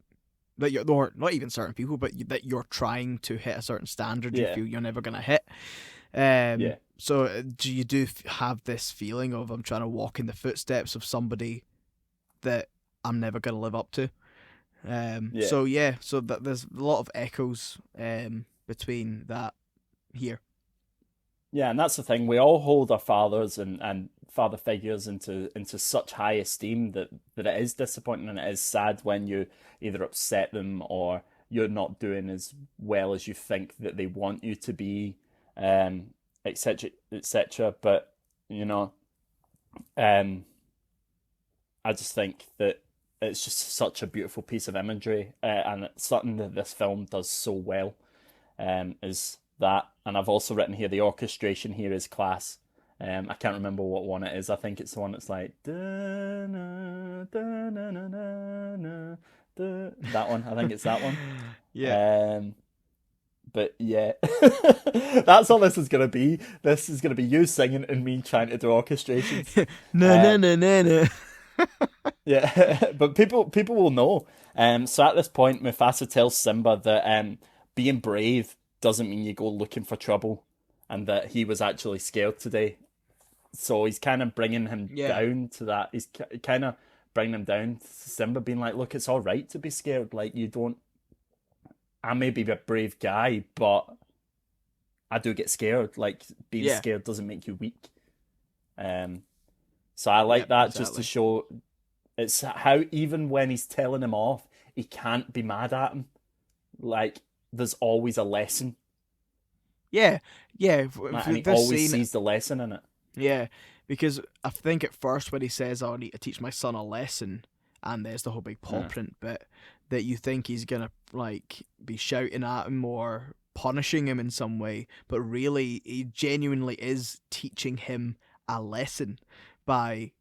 that you're, or not even certain people, but that you're trying to hit a certain standard you yeah, feel you're never gonna hit. yeah, So do you have this feeling of, I'm trying to walk in the footsteps of somebody that I'm never gonna live up to? yeah. So yeah, so that there's a lot of echoes between that here. Yeah, and that's the thing. We all hold our fathers and father figures into such high esteem that it is disappointing and it is sad when you either upset them or you're not doing as well as you think that they want you to be, etc., etc. But you know, um, I just think that it's just such a beautiful piece of imagery, and it's something that this film does so well. Is that, and I've also written here the orchestration here is class. I can't remember what one it is. I think it's the one that's like that one. I think it's that one. Yeah. Um, but yeah, that's all this is gonna be. This is gonna be you singing and me trying to do orchestrations. No, no, Uh, no, no, no. yeah, but people will know. So at this point, Mufasa tells Simba that being brave doesn't mean you go looking for trouble, and that he was actually scared today. So he's kind of bringing him Yeah, down to that. He's kind of bringing him down to Simba, being like, "Look, it's all right to be scared. Like you don't. I may be a brave guy, but I do get scared. Like being yeah, scared doesn't make you weak." Um. So I like yep, that just to exactly. show it's how even when he's telling him off, he can't be mad at him. Like there's always a lesson, Yeah, yeah. and he This always scene, sees the lesson in it. yeah, because I think at first when he says, "Oh, I need to teach my son a lesson," and there's the whole big paw Uh, print bit, that you think he's gonna, like, be shouting at him or punishing him in some way, but really he genuinely is teaching him a lesson by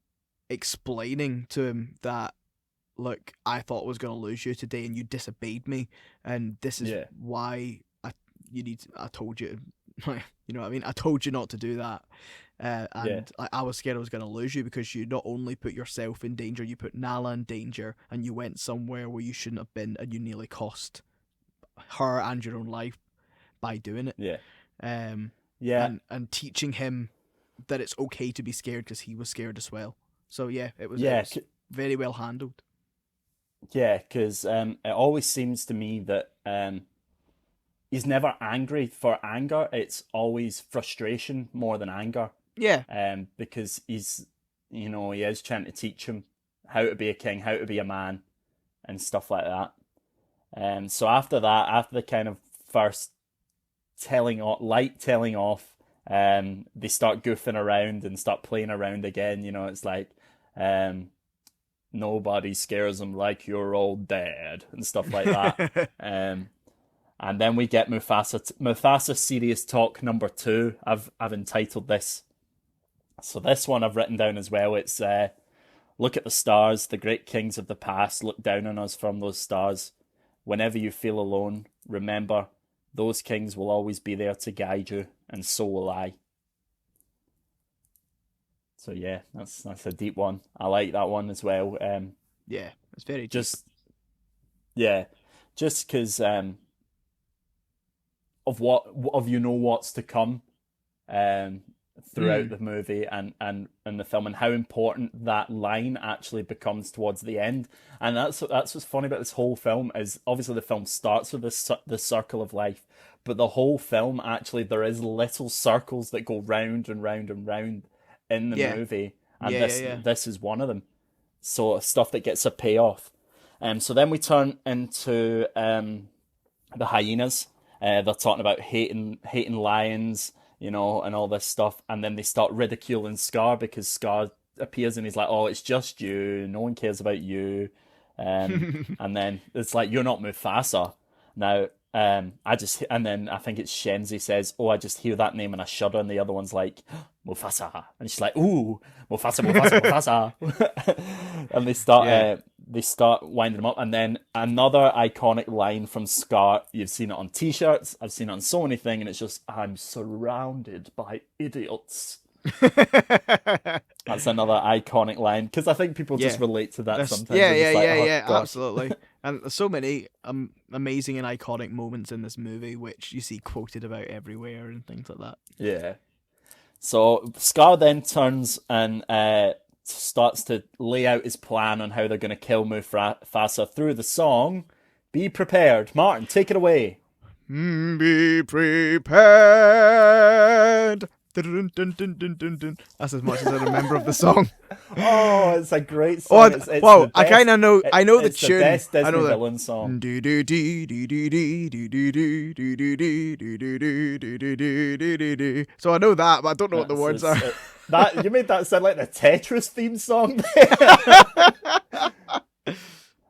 explaining to him that, look, I thought I was going to lose you today and you disobeyed me, and this is yeah, why I told you, you know what I mean? I told you not to do that. yeah, And I was scared I was going to lose you because you not only put yourself in danger, you put Nala in danger, and you went somewhere where you shouldn't have been, and you nearly cost her and your own life by doing it. yeah, Um, yeah, and teaching him that it's okay to be scared because he was scared as well. So yeah, it yeah, was very well handled. yeah. Because it always seems to me that he's never angry for anger. It's always frustration more than anger. Yeah, Because he is trying to teach him how to be a king, how to be a man, and stuff like that. So after that, after the kind of first telling off, they start goofing around and start playing around again. It's like, um, nobody scares them like your old dad and stuff like that. Um, and then we get Mufasa serious talk number two. I've entitled this. So this one I've written down as well. It's look at the stars, the great kings of the past look down on us from those stars. Whenever you feel alone, remember those kings will always be there to guide you, and so will I. So yeah, that's a deep one. I like that one as well. yeah, it's very deep. Just yeah, just because what's to come throughout the movie and the film, and how important that line actually becomes towards the end. And that's what's funny about this whole film, is obviously the film starts with the circle of life, but the whole film actually, there is little circles that go round and round and round in the movie, and this is one of them. So stuff that gets a payoff. So then we turn into the hyenas. They're talking about hating lions, and all this stuff. And then they start ridiculing Scar, because Scar appears and he's like, "Oh, it's just you. No one cares about you." And then it's like, "You're not Mufasa." Now, and then I think it's Shenzi says, "Oh, I just hear that name and I shudder." And the other one's like, "Mufasa," and she's like, "Ooh, Mufasa, Mufasa, Mufasa." And they start winding him up. And then another iconic line from Scar. You've seen it on T-shirts. I've seen it on so many things, and it's just, "I'm surrounded by idiots." That's another iconic line, because I think people just relate to that sometimes. Yeah, absolutely. And there's so many amazing and iconic moments in this movie which you see quoted about everywhere and things like that. Yeah. So Scar then turns and starts to lay out his plan on how they're going to kill Mufasa through the song "Be Prepared." Martin, take it away. Be prepared. That's as much as I remember of the song. Oh, it's a great song. I kind of know. I know the tune. It's the best Disney villain song. So I know that, but I don't know what the words are. You made that sound like the Tetris theme song.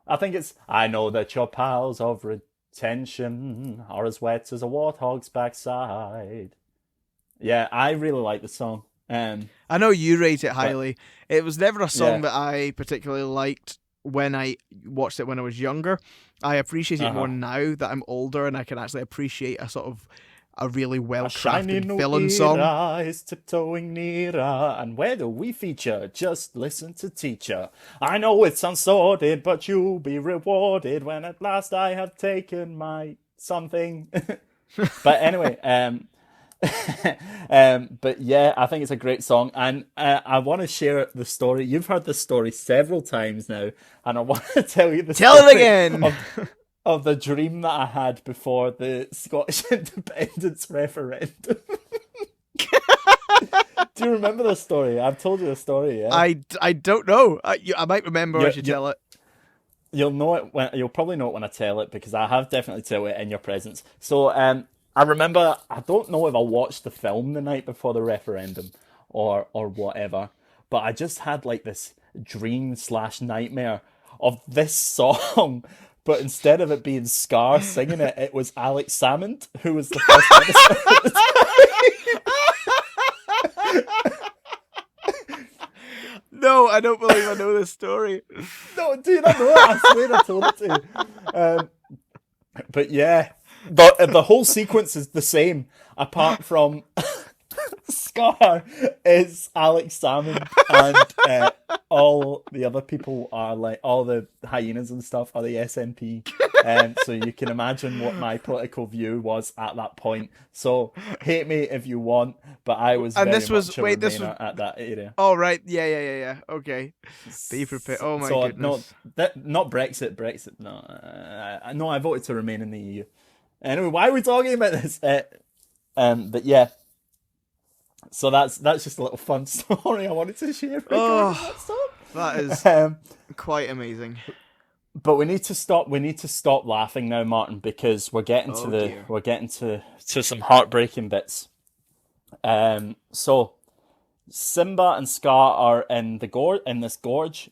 I think it's, "I know that your piles of retention are as wet as a warthog's backside." Yeah, I really like the song. I know you rate it highly. It was never a song that I particularly liked when I watched it when I was younger. I appreciate it more now that I'm older and I can actually appreciate a really well-crafted villain song. Is tiptoeing nearer, and where do we feature? Just listen to teacher. I know it sounds sordid, but you'll be rewarded when at last I have taken my something. But anyway, but yeah, I think it's a great song, and I want to share the story. You've heard this story several times now, and I want to tell you the story. Tell it again! Of the dream that I had before the Scottish independence referendum. Do you remember the story? I've told you the story, yeah? I don't know. I might remember as you tell it. You'll probably know it when I tell it, because I have definitely told it in your presence. So, I remember, I don't know if I watched the film the night before the referendum or whatever, but I just had like this dream/nightmare of this song, but instead of it being Scar singing it, it was Alex Salmond, who was the first minister at the time. No, I don't believe I know this story. No, dude, I know it. I swear I told it to you. But yeah. The whole sequence is the same, apart from Scar is Alex Salmond, and all the other people are like, all the hyenas and stuff are the SNP. So you can imagine what my political view was at that point. So hate me if you want, but I was at that area. Oh right, yeah. Okay, be prepared. Oh my goodness. Not Brexit. No, no, I voted to remain in the EU. Anyway, why are we talking about this? But yeah, so that's just a little fun story I wanted to share. That is quite amazing. But we need to stop laughing now, Martin, because we're getting to some heartbreaking bits. So Simba and Scar are in this gorge.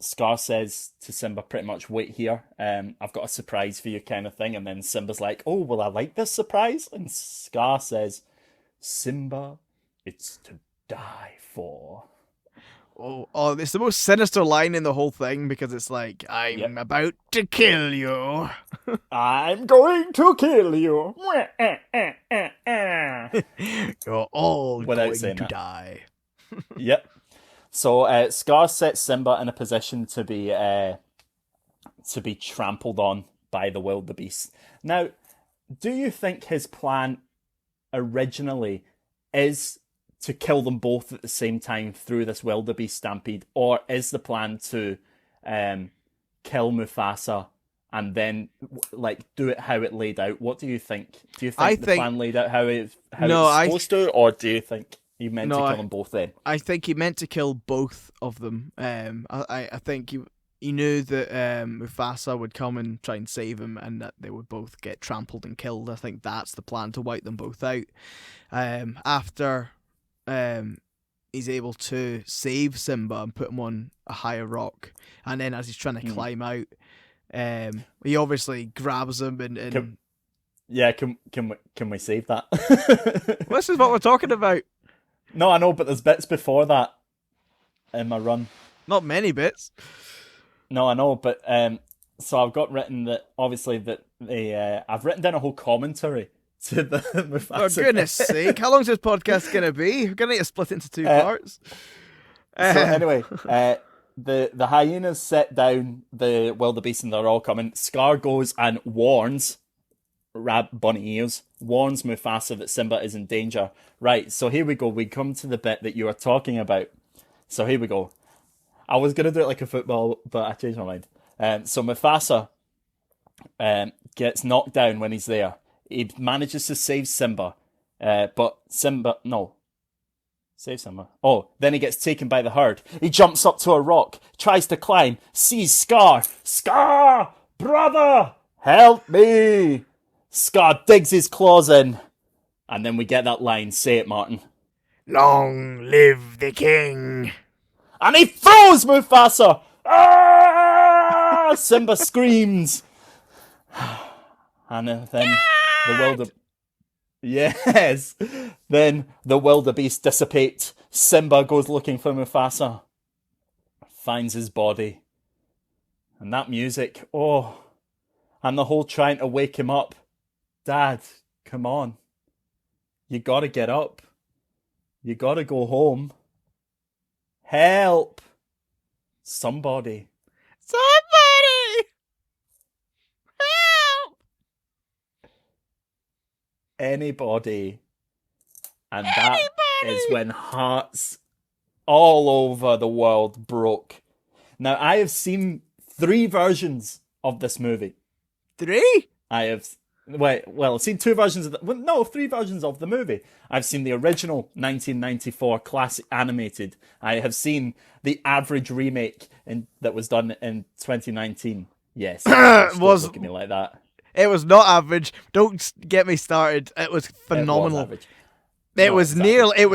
Scar says to Simba pretty much, "Wait here. I've got a surprise for you," kind of thing. And then Simba's like, "Oh, will I like this surprise?" And Scar says, "Simba, it's to die for." Oh, it's the most sinister line in the whole thing, because it's like, "I'm about to kill you." I'm going to kill you. You're all going to die. Yep. So Scar sets Simba in a position to be trampled on by the wildebeest. Now, do you think his plan originally is to kill them both at the same time through this wildebeest stampede, or is the plan to kill Mufasa and then like do it how it laid out? What do you think? Do you think the plan laid out how it was supposed to, or do you think he meant to kill them both then? I think he meant to kill both of them. I think he knew that Mufasa would come and try and save him, and that they would both get trampled and killed. I think that's the plan, to wipe them both out. After he's able to save Simba and put him on a higher rock, and then as he's trying to climb out, he obviously grabs him and can we save that? This is what we're talking about. No, I know, but there's bits before that in my run. Not many bits. No, I know, but so I've got written that obviously that I've written down a whole commentary to the Mufasa. For goodness sake, how long's this podcast gonna be? We're gonna need to split into two parts. So anyway, the hyenas set down the wildebeest and they're all coming. Scar goes and warns Bunny Ears, warns Mufasa that Simba is in danger. Right, so here we go. We come to the bit that you were talking about. So here we go. I was going to do it like a football, but I changed my mind. So Mufasa gets knocked down when he's there. He manages to save Simba, but Simba, no. Save Simba. Oh, then he gets taken by the herd. He jumps up to a rock, tries to climb, sees Scar. Scar! Brother! Help me! Scar digs his claws in. And then we get that line. Say it, Martin. Long live the king. And he throws Mufasa! Ah! Simba screams. And then the wildebeest... Yes! Then the wildebeest dissipates. Simba goes looking for Mufasa. Finds his body. And that music, oh... And the whole trying to wake him up. Dad, come on. You gotta get up. You gotta go home. Help! Somebody. Help! Anybody. And that is when hearts all over the world broke. Now, I have seen 3 versions of this movie. 3? I have... I've seen 2 versions of 3 versions of the movie. I've seen the original 1994 classic animated. I have seen the average remake that was done in 2019. Yes, was look at me like that. It was not average. Don't get me started. It was phenomenal. It was nearly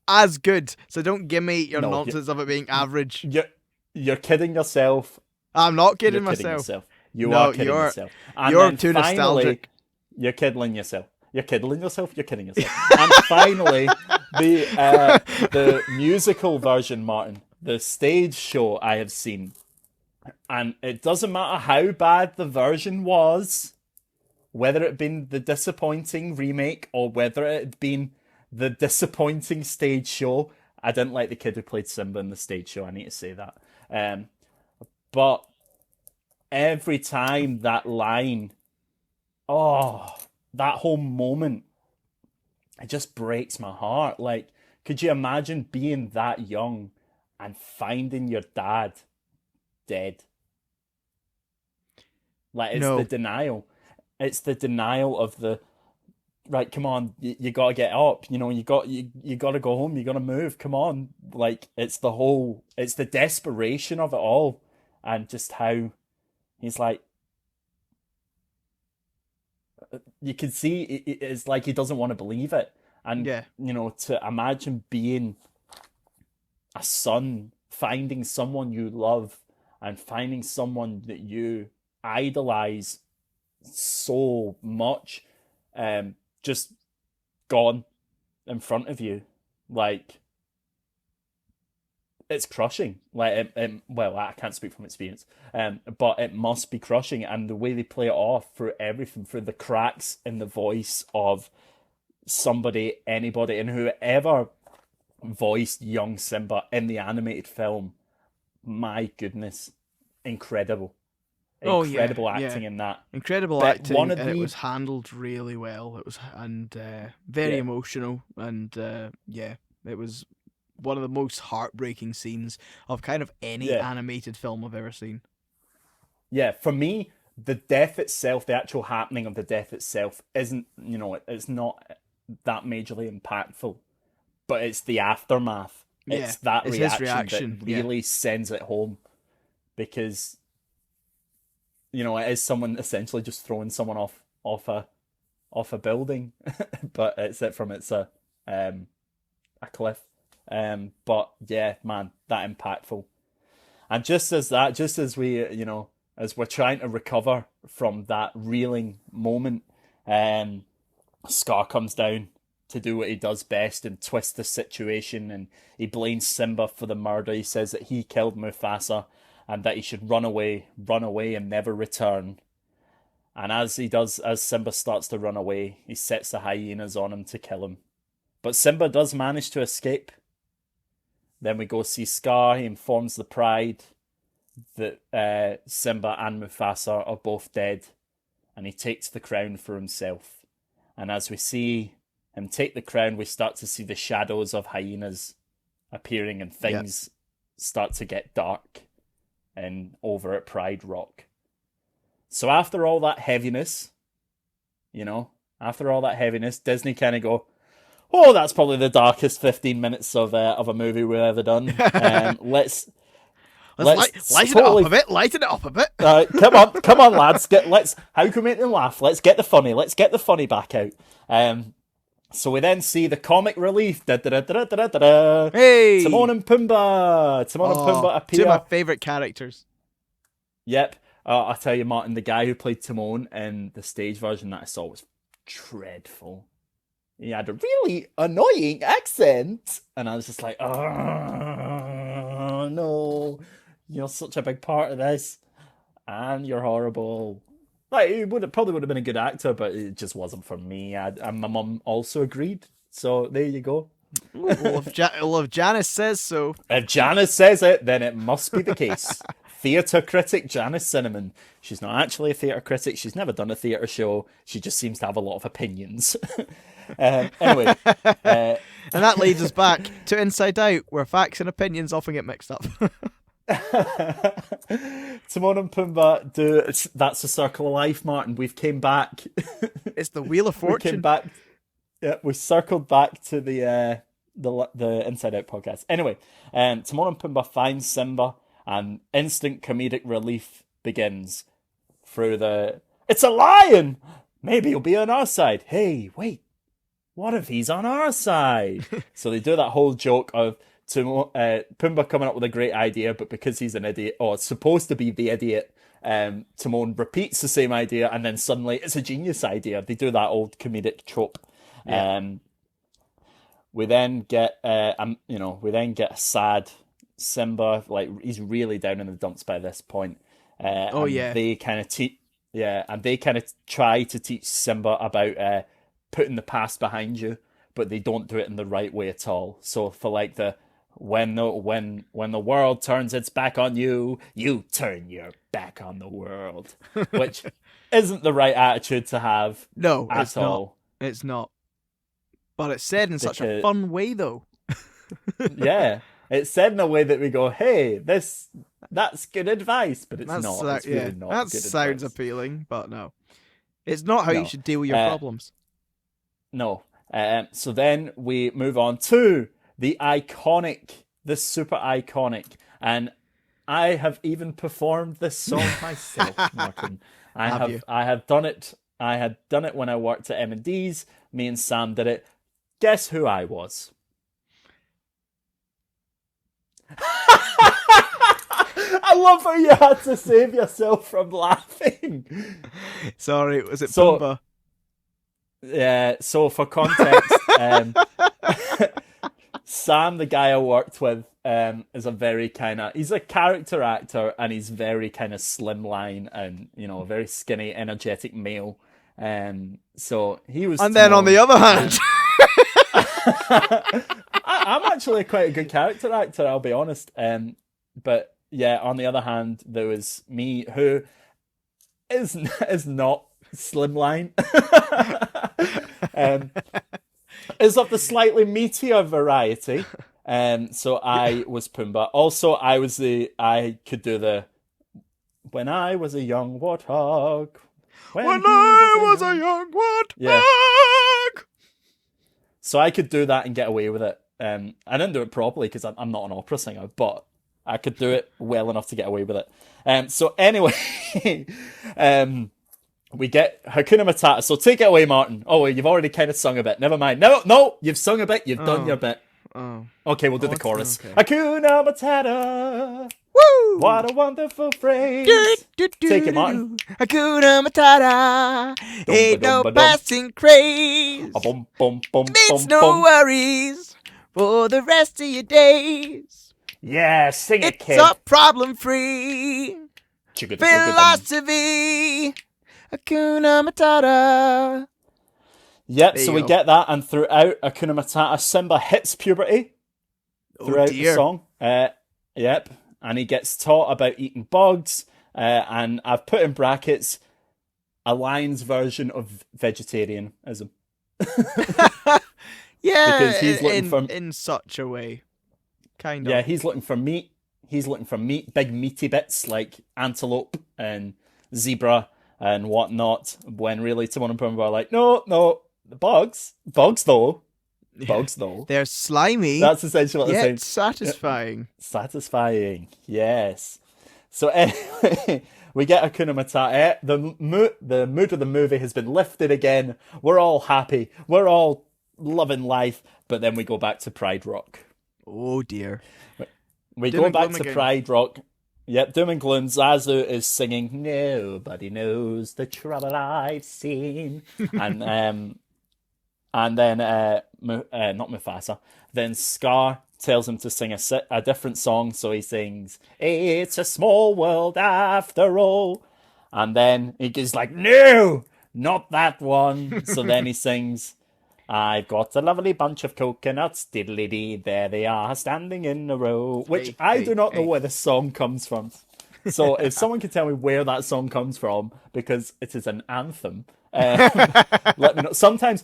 as good. So don't give me your nonsense of it being average. You're kidding yourself. I'm not kidding myself. You are kidding yourself. And you're too nostalgic. You're kidding yourself. You're kidding yourself. You're kidding yourself. And finally, the musical version, Martin, the stage show I have seen, and it doesn't matter how bad the version was, whether it had been the disappointing remake or whether it had been the disappointing stage show. I didn't like the kid who played Simba in the stage show. I need to say that. But every time that line, that whole moment, it just breaks my heart. Like, could you imagine being that young and finding your dad dead? Like, it's the denial. It's the denial of the, right, come on, you gotta get up. You know, you gotta go home. You gotta move. Come on. Like, it's the desperation of it all. And just how he's like, you can see it's like he doesn't want to believe it. And, you know, to imagine being a son, finding someone you love and finding someone that you idolize so much, just gone in front of you. Like, it's crushing. Like, I can't speak from experience, but it must be crushing. And the way they play it off through everything, through the cracks in the voice of anybody, and whoever voiced young Simba in the animated film, my goodness, incredible. Oh yeah, Incredible yeah, acting in that. incredible But acting, and it was handled really well. It was very yeah, emotional, and yeah, it was one of the most heartbreaking scenes of kind of any yeah, animated film I've ever seen. yeah. For me, the death itself, the actual happening of the death itself, isn't it's not that majorly impactful, but it's the aftermath. Yeah, It's that it's his reaction that reaction. Yeah, really sends it home, because it is someone essentially just throwing someone off a building, but it's a cliff. But yeah, man, that impactful. And just as as we're trying to recover from that reeling moment, Scar comes down to do what he does best and twist the situation, and he blames Simba for the murder. He says that he killed Mufasa and that he should run away and never return. And as Simba starts to run away, he sets the hyenas on him to kill him. But Simba does manage to escape. Then we go see Scar. He informs the Pride that Simba and Mufasa are both dead, and he takes the crown for himself. And as we see him take the crown, we start to see the shadows of hyenas appearing, and things start to get dark and over at Pride Rock. So after all that heaviness, Disney kind of go, oh, that's probably the darkest 15 minutes of a movie we've ever done. Let's lighten it up a bit. Come on, lads. How can we make them laugh? Let's get the funny back out. So we then see the comic relief. Hey, Timon and Pumbaa appear. Two of my favourite characters. Yep. I tell you, Martin, the guy who played Timon in the stage version that I saw was dreadful. He had a really annoying accent, and I was just like, oh no, you're such a big part of this, and you're horrible. Like, he probably would have been a good actor, but it just wasn't for me. And my mum also agreed, so there you go. Well, if Janice says so. If Janice says it, then it must be the case. Theatre critic Janice Cinnamon. She's not actually a theatre critic. She's never done a theatre show. She just seems to have a lot of opinions. Anyway. And that leads us back to Inside Out, where facts and opinions often get mixed up. Timon and Pumbaa do. That's the circle of life, Martin. We've came back. It's the Wheel of Fortune. We came back. Yeah, we circled back to the Inside Out podcast. Anyway, Timon and Pumbaa find Simba, and instant comedic relief begins through it's a lion! Maybe he'll be on our side. Hey, wait. What if he's on our side? So they do that whole joke of Pumbaa coming up with a great idea, but because he's an idiot, or supposed to be the idiot, Timon repeats the same idea, and then suddenly it's a genius idea. They do that old comedic trope. Yeah. We then get a sad Simba, like he's really down in the dumps by this point. They kind of try to teach Simba about putting the past behind you, but they don't do it in the right way at all. So for like when the world turns its back on you, you turn your back on the world, which isn't the right attitude to have. No, at all. It's not. But it's said in such a fun way, though. Yeah. It's said in a way that we go, hey, that's good advice, but it's not. It's really not that good sounds advice. appealing, but no. It's not how you should deal with your problems. No. So then we move on to the super iconic, and I have even performed this song myself, Martin. I have done it. I had done it when I worked at M&D's. Me and Sam did it. Guess who I was? I love how you had to save yourself from laughing. Sorry, was it Pumbaa? Yeah, so for context, Sam, the guy I worked with, is a very he's a character actor, and he's very kind of slimline and, a very skinny, energetic male. So he was. And then on the other hand, I'm actually quite a good character actor, I'll be honest. But yeah, on the other hand, there was me, who is not Slimline. Is of the slightly meatier variety. So I was Pumbaa. Also, I could do the when I was a young warthog. When I was a young warthog. Yeah. So I could do that and get away with it. I didn't do it properly because I'm not an opera singer, but I could do it well enough to get away with it. So anyway, we get Hakuna Matata. So take it away, Martin. Oh, you've already kind of sung a bit. Never mind. No, you've sung a bit. You've done your bit. Oh. Okay, we'll do the chorus. Okay. Hakuna Matata. Woo! What a wonderful phrase. Take it, Martin. Hakuna Matata. Ain't no passing craze. Needs no worries for the rest of your days. Yeah, sing it, kid. It's a problem-free philosophy. Hakuna Matata. Yep, so we get that, and throughout Hakuna Matata, Simba hits puberty throughout the song. Yep, and he gets taught about eating bugs, and I've put in brackets a lion's version of vegetarianism. Yeah, because he's looking in such a way, kind of. Yeah, he's looking for meat. He's looking for meat, big meaty bits like antelope and zebra and whatnot. When really Timon and Pumbaa are like, no. The bugs though. They're slimy. That's essentially what they're saying. Satisfying. Satisfying, yes. So anyway, we get Hakuna Matata. The mood of the movie has been lifted again. We're all happy. We're all loving life. But then we go back to Pride Rock. Oh dear. We go back to Pride Rock. Yep, doom and gloom. Zazu is singing, "Nobody knows the trouble I've seen," and then not Mufasa. Then Scar tells him to sing a different song, so he sings, "It's a small world after all," and then he's like, "No, not that one." So then he sings, "I've got a lovely bunch of coconuts, diddly-dee, there they are, standing in a row," which I do not know where the song comes from. So if someone can tell me where that song comes from, because it is an anthem, let me know. Sometimes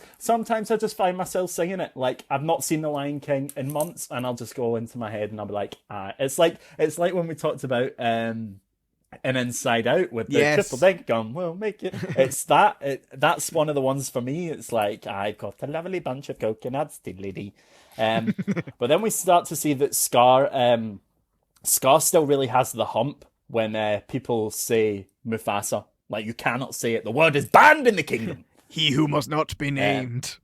I just find myself singing it. Like, I've not seen The Lion King in months, and I'll just go into my head and I'll be like, it's like when we talked about an Inside Out with the triple dig gun. We'll make it. It's that's one of the ones for me. It's like, I've got a lovely bunch of coconuts, diddly-dee. But then we start to see that Scar still really has the hump when people say Mufasa. Like, you cannot say it. The word is banned in the kingdom. He who must not be named.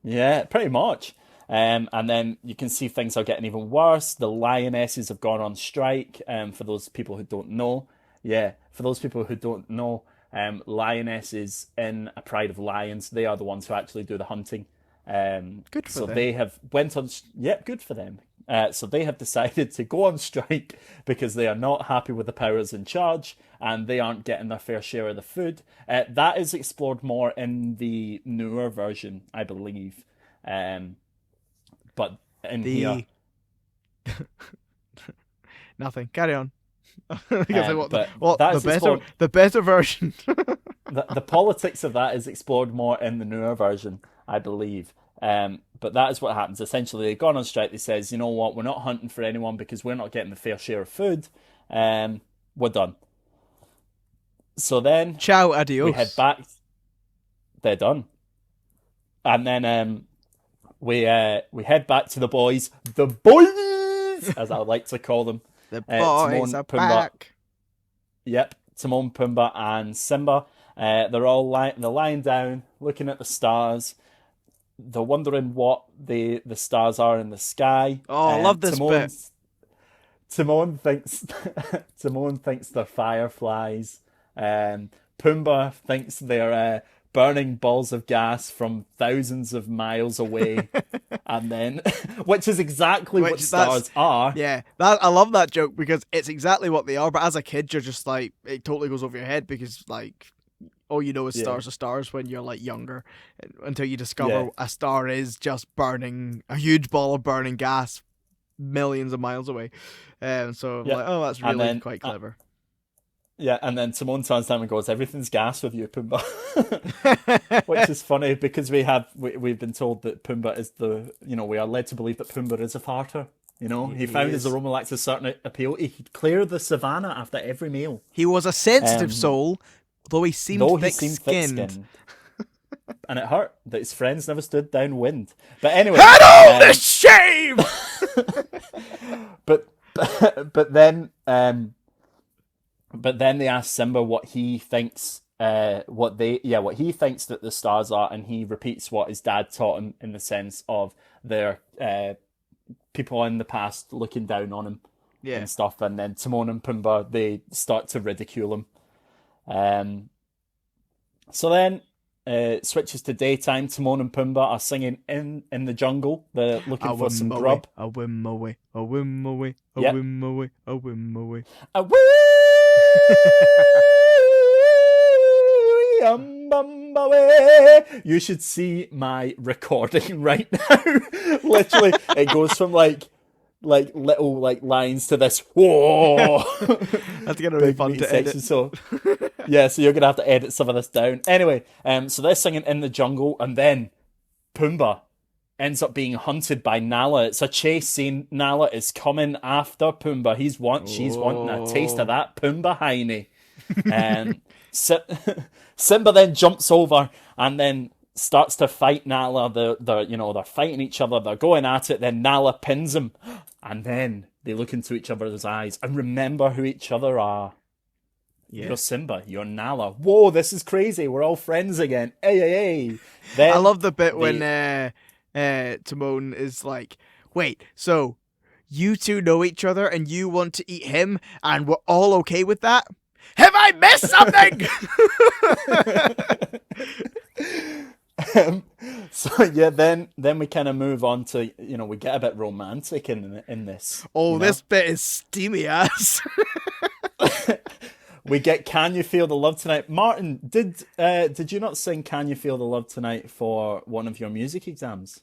Yeah, pretty much. And then you can see things are getting even worse. The lionesses have gone on strike. For those people who don't know, lionesses in a pride of lions, they are the ones who actually do the hunting. Good for them. They have went on. Yep, good for them. So they have decided to go on strike because they are not happy with the powers in charge and they aren't getting their fair share of the food. That is explored more in the newer version, I believe. But in here... Nothing. Carry on. The better version. the politics of that is explored more in the newer version, I believe. But that is what happens. Essentially, they've gone on strike. They says, you know what, we're not hunting for anyone because we're not getting the fair share of food. We're done. So then... Ciao, adios. We head back. They're done. And then we head back to the boys. The boys! As I would like to call them. The boys are back. Yep. Timon, Pumbaa, and Simba. They're all lying down, looking at the stars. They're wondering what the stars are in the sky. Oh, I love this bit. Timon thinks they're fireflies. Pumbaa thinks they're burning balls of gas from thousands of miles away, and then which is exactly what stars are. Yeah, I love that joke because it's exactly what they are. But as a kid, you're just like, it totally goes over your head because like, all you know is stars are stars when you're like younger, until you discover a star is just burning a huge ball of burning gas millions of miles away. So like, oh, that's really quite clever. Yeah, and then Timon turns down and goes, "Everything's gas with you, Pumbaa," which is funny because we've been told that Pumbaa is we are led to believe that Pumbaa is a farter. He found his aroma lacked a certain appeal. He could clear the savannah after every meal. He was a sensitive soul, though he seemed thick-skinned. And it hurt that his friends never stood downwind. But anyway, had all the shame. But then they ask Simba what he thinks what he thinks that the stars are, and he repeats what his dad taught him in the sense of their people in the past looking down on him and stuff. And then Timon and Pumbaa, they start to ridicule him. So then switches to daytime. Timon and Pumbaa are singing in the jungle. They're looking for some grub. A whim away, a whim away, a whim away, a whim away. A whim. You should see my recording right now. Literally, it goes from like little lines to this. Whoa! That's gonna be fun to edit. So you're gonna have to edit some of this down. Anyway, so they're singing in the jungle, and then Pumbaa ends up being hunted by Nala. It's a chase scene. Nala is coming after Pumbaa. She's wanting a taste of that Pumbaa hiney. And Simba then jumps over and then starts to fight Nala. They're fighting each other. They're going at it. Then Nala pins him, and then they look into each other's eyes and remember who each other are. Yeah. You're Simba. You're Nala. Whoa, this is crazy. We're all friends again. Hey. Then I love the bit when Timon is like, "Wait, so you two know each other and you want to eat him, and we're all okay with that? Have I missed something?" Then we kind of move on to, we get a bit romantic in this. Oh, this bit is steamy ass. We get "Can You Feel the Love Tonight." Martin, did you not sing "Can You Feel the Love Tonight" for one of your music exams?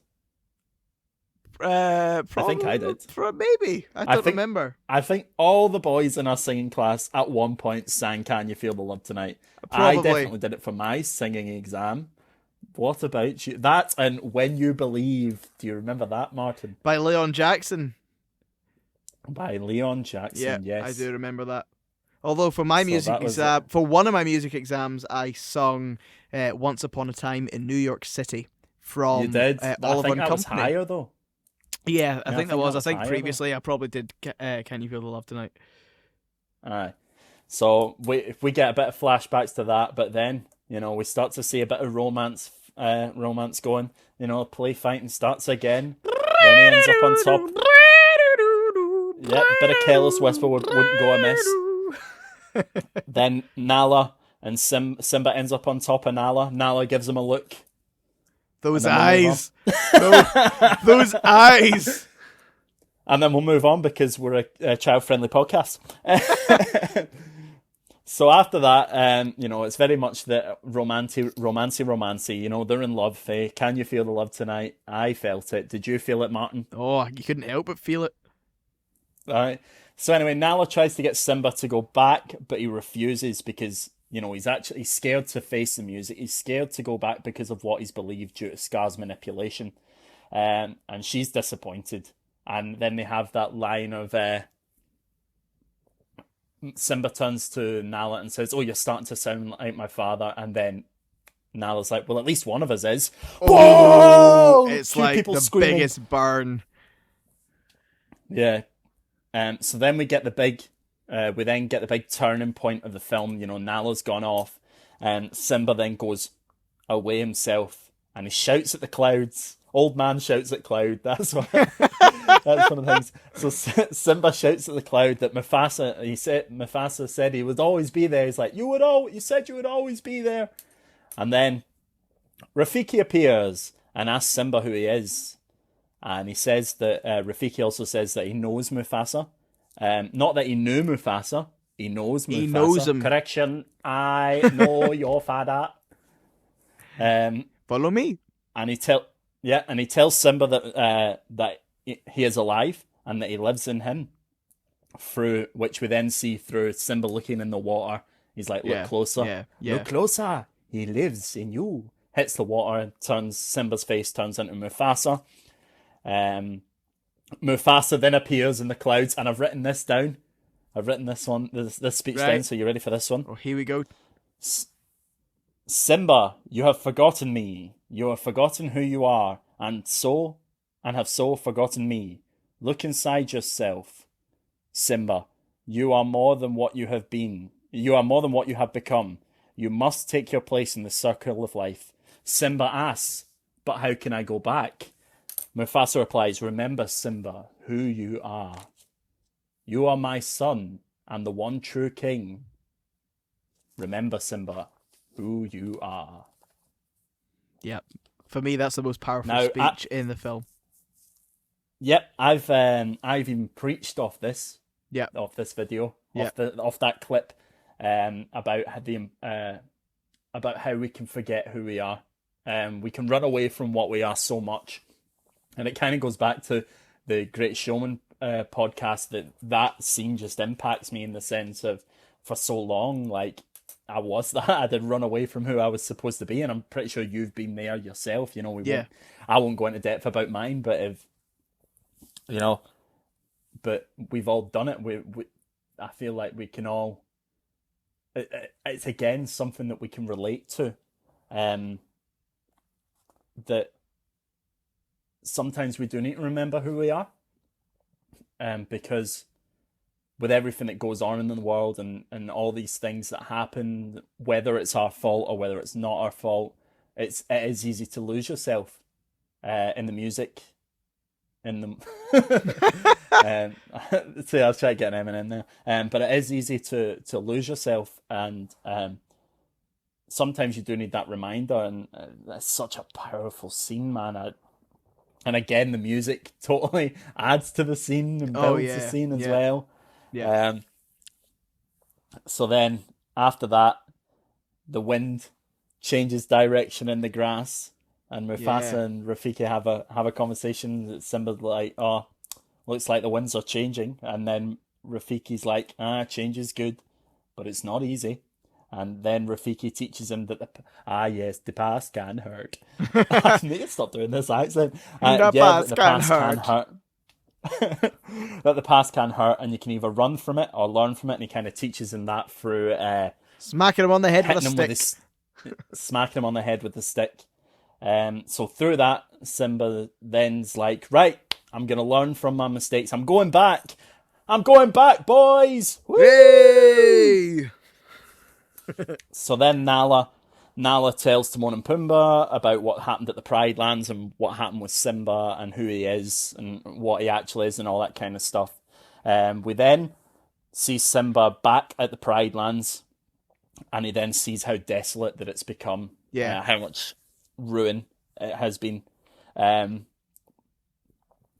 I think I did. Maybe. I don't remember. I think all the boys in our singing class at one point sang "Can You Feel the Love Tonight." Probably. I definitely did it for my singing exam. What about you? That and "When You Believe." Do you remember that, Martin? By Leon Jackson. Yeah, yes. I do remember that. Although for my for one of my music exams, I sung "Once Upon a Time in New York City" from you did. Oliver I think and that was Company. higher though. Yeah, I think that was. I think previously though. I probably did "Can You Feel the Love Tonight." Alright. So we get a bit of flashbacks to that, but then we start to see a bit of romance going. Play fighting starts again. Then he ends up on top. Yep, bit of Careless Whisper wouldn't go amiss. Then Nala and Simba ends up on top of Nala. Nala gives him a look. Those eyes. those eyes. And then we'll move on because we're a child-friendly podcast. So after that, it's very much the romancy. They're in love. Can you feel the love tonight? I felt it. Did you feel it, Martin? Oh, you couldn't help but feel it. All right. So anyway, Nala tries to get Simba to go back, but he refuses because, he's scared to face the music. He's scared to go back because of what he's believed due to Scar's manipulation. And she's disappointed. And then they have that line of Simba turns to Nala and says, "Oh, you're starting to sound like my father." And then Nala's like, "Well, at least one of us is." Oh, whoa! It's like the screaming. Biggest burn. Yeah. So then we get the big turning point of the film. Nala's gone off, and Simba then goes away himself, and he shouts at the clouds. Old man shouts at cloud. That's one of the things. So Simba shouts at the cloud that Mufasa said he would always be there. He's like, you said you would always be there. And then Rafiki appears and asks Simba who he is. And he says that Rafiki also says that he knows Mufasa. Not that he knew Mufasa. He knows Mufasa. He knows him. Correction. I know your father. Follow me. And he tells Simba that he is alive and that he lives in him. through which we then see through Simba looking in the water. He's like, look closer, look closer. He lives in you. Hits the water and turns Simba's face turns into Mufasa. Mufasa then appears in the clouds, and I've written this down. I've written this speech down. So you ready for this one? Oh, here we go. Simba, you have forgotten me. You have forgotten who you are, and have so forgotten me. Look inside yourself. Simba, you are more than what you have been. You are more than what you have become. You must take your place in the circle of life. Simba asks, but how can I go back? Mufasa replies, remember, Simba, who you are. You are my son and the one true king. Remember, Simba, who you are. Yep. For me, that's the most powerful speech in the film. Yep, I've even preached off this. Yep. Off this video. Yep. Off that clip. About how we can forget who we are. We can run away from what we are so much. And it kind of goes back to the Great Showman podcast that scene just impacts me in the sense of, for so long, like, I was that. I did run away from who I was supposed to be, and I'm pretty sure you've been there yourself. You know, I won't go into depth about mine, but but we've all done it. I feel like we can all. It's again something that we can relate to. That sometimes we do need to remember who we are, because with everything that goes on in the world and all these things that happen, whether it's our fault or whether it's not our fault, it is easy to lose yourself in the music. In the see, I was trying to get an Eminem there, but it is easy to lose yourself, and sometimes you do need that reminder, and that's such a powerful scene, man. And again, the music totally adds to the scene and builds the scene as well. Yeah. So then after that, the wind changes direction in the grass, and Mufasa and Rafiki have a conversation. Simba's like, "Oh, looks like the winds are changing," and then Rafiki's like, "Change is good, but it's not easy." And then Rafiki teaches him that the past can hurt. I need to stop doing this accent. The past can hurt. That the past can hurt, and you can either run from it or learn from it. And he kind of teaches him that through smacking him on the head with a stick. Smacking him on the head with the stick. So through that, Simba then's like, right, I'm gonna learn from my mistakes. I'm going back, boys. Yay! So then Nala tells Timon and Pumbaa about what happened at the Pride Lands and what happened with Simba and who he is and what he actually is and all that kind of stuff. We then see Simba back at the Pride Lands, and he then sees how desolate that it's become. Yeah. How much ruin it has been.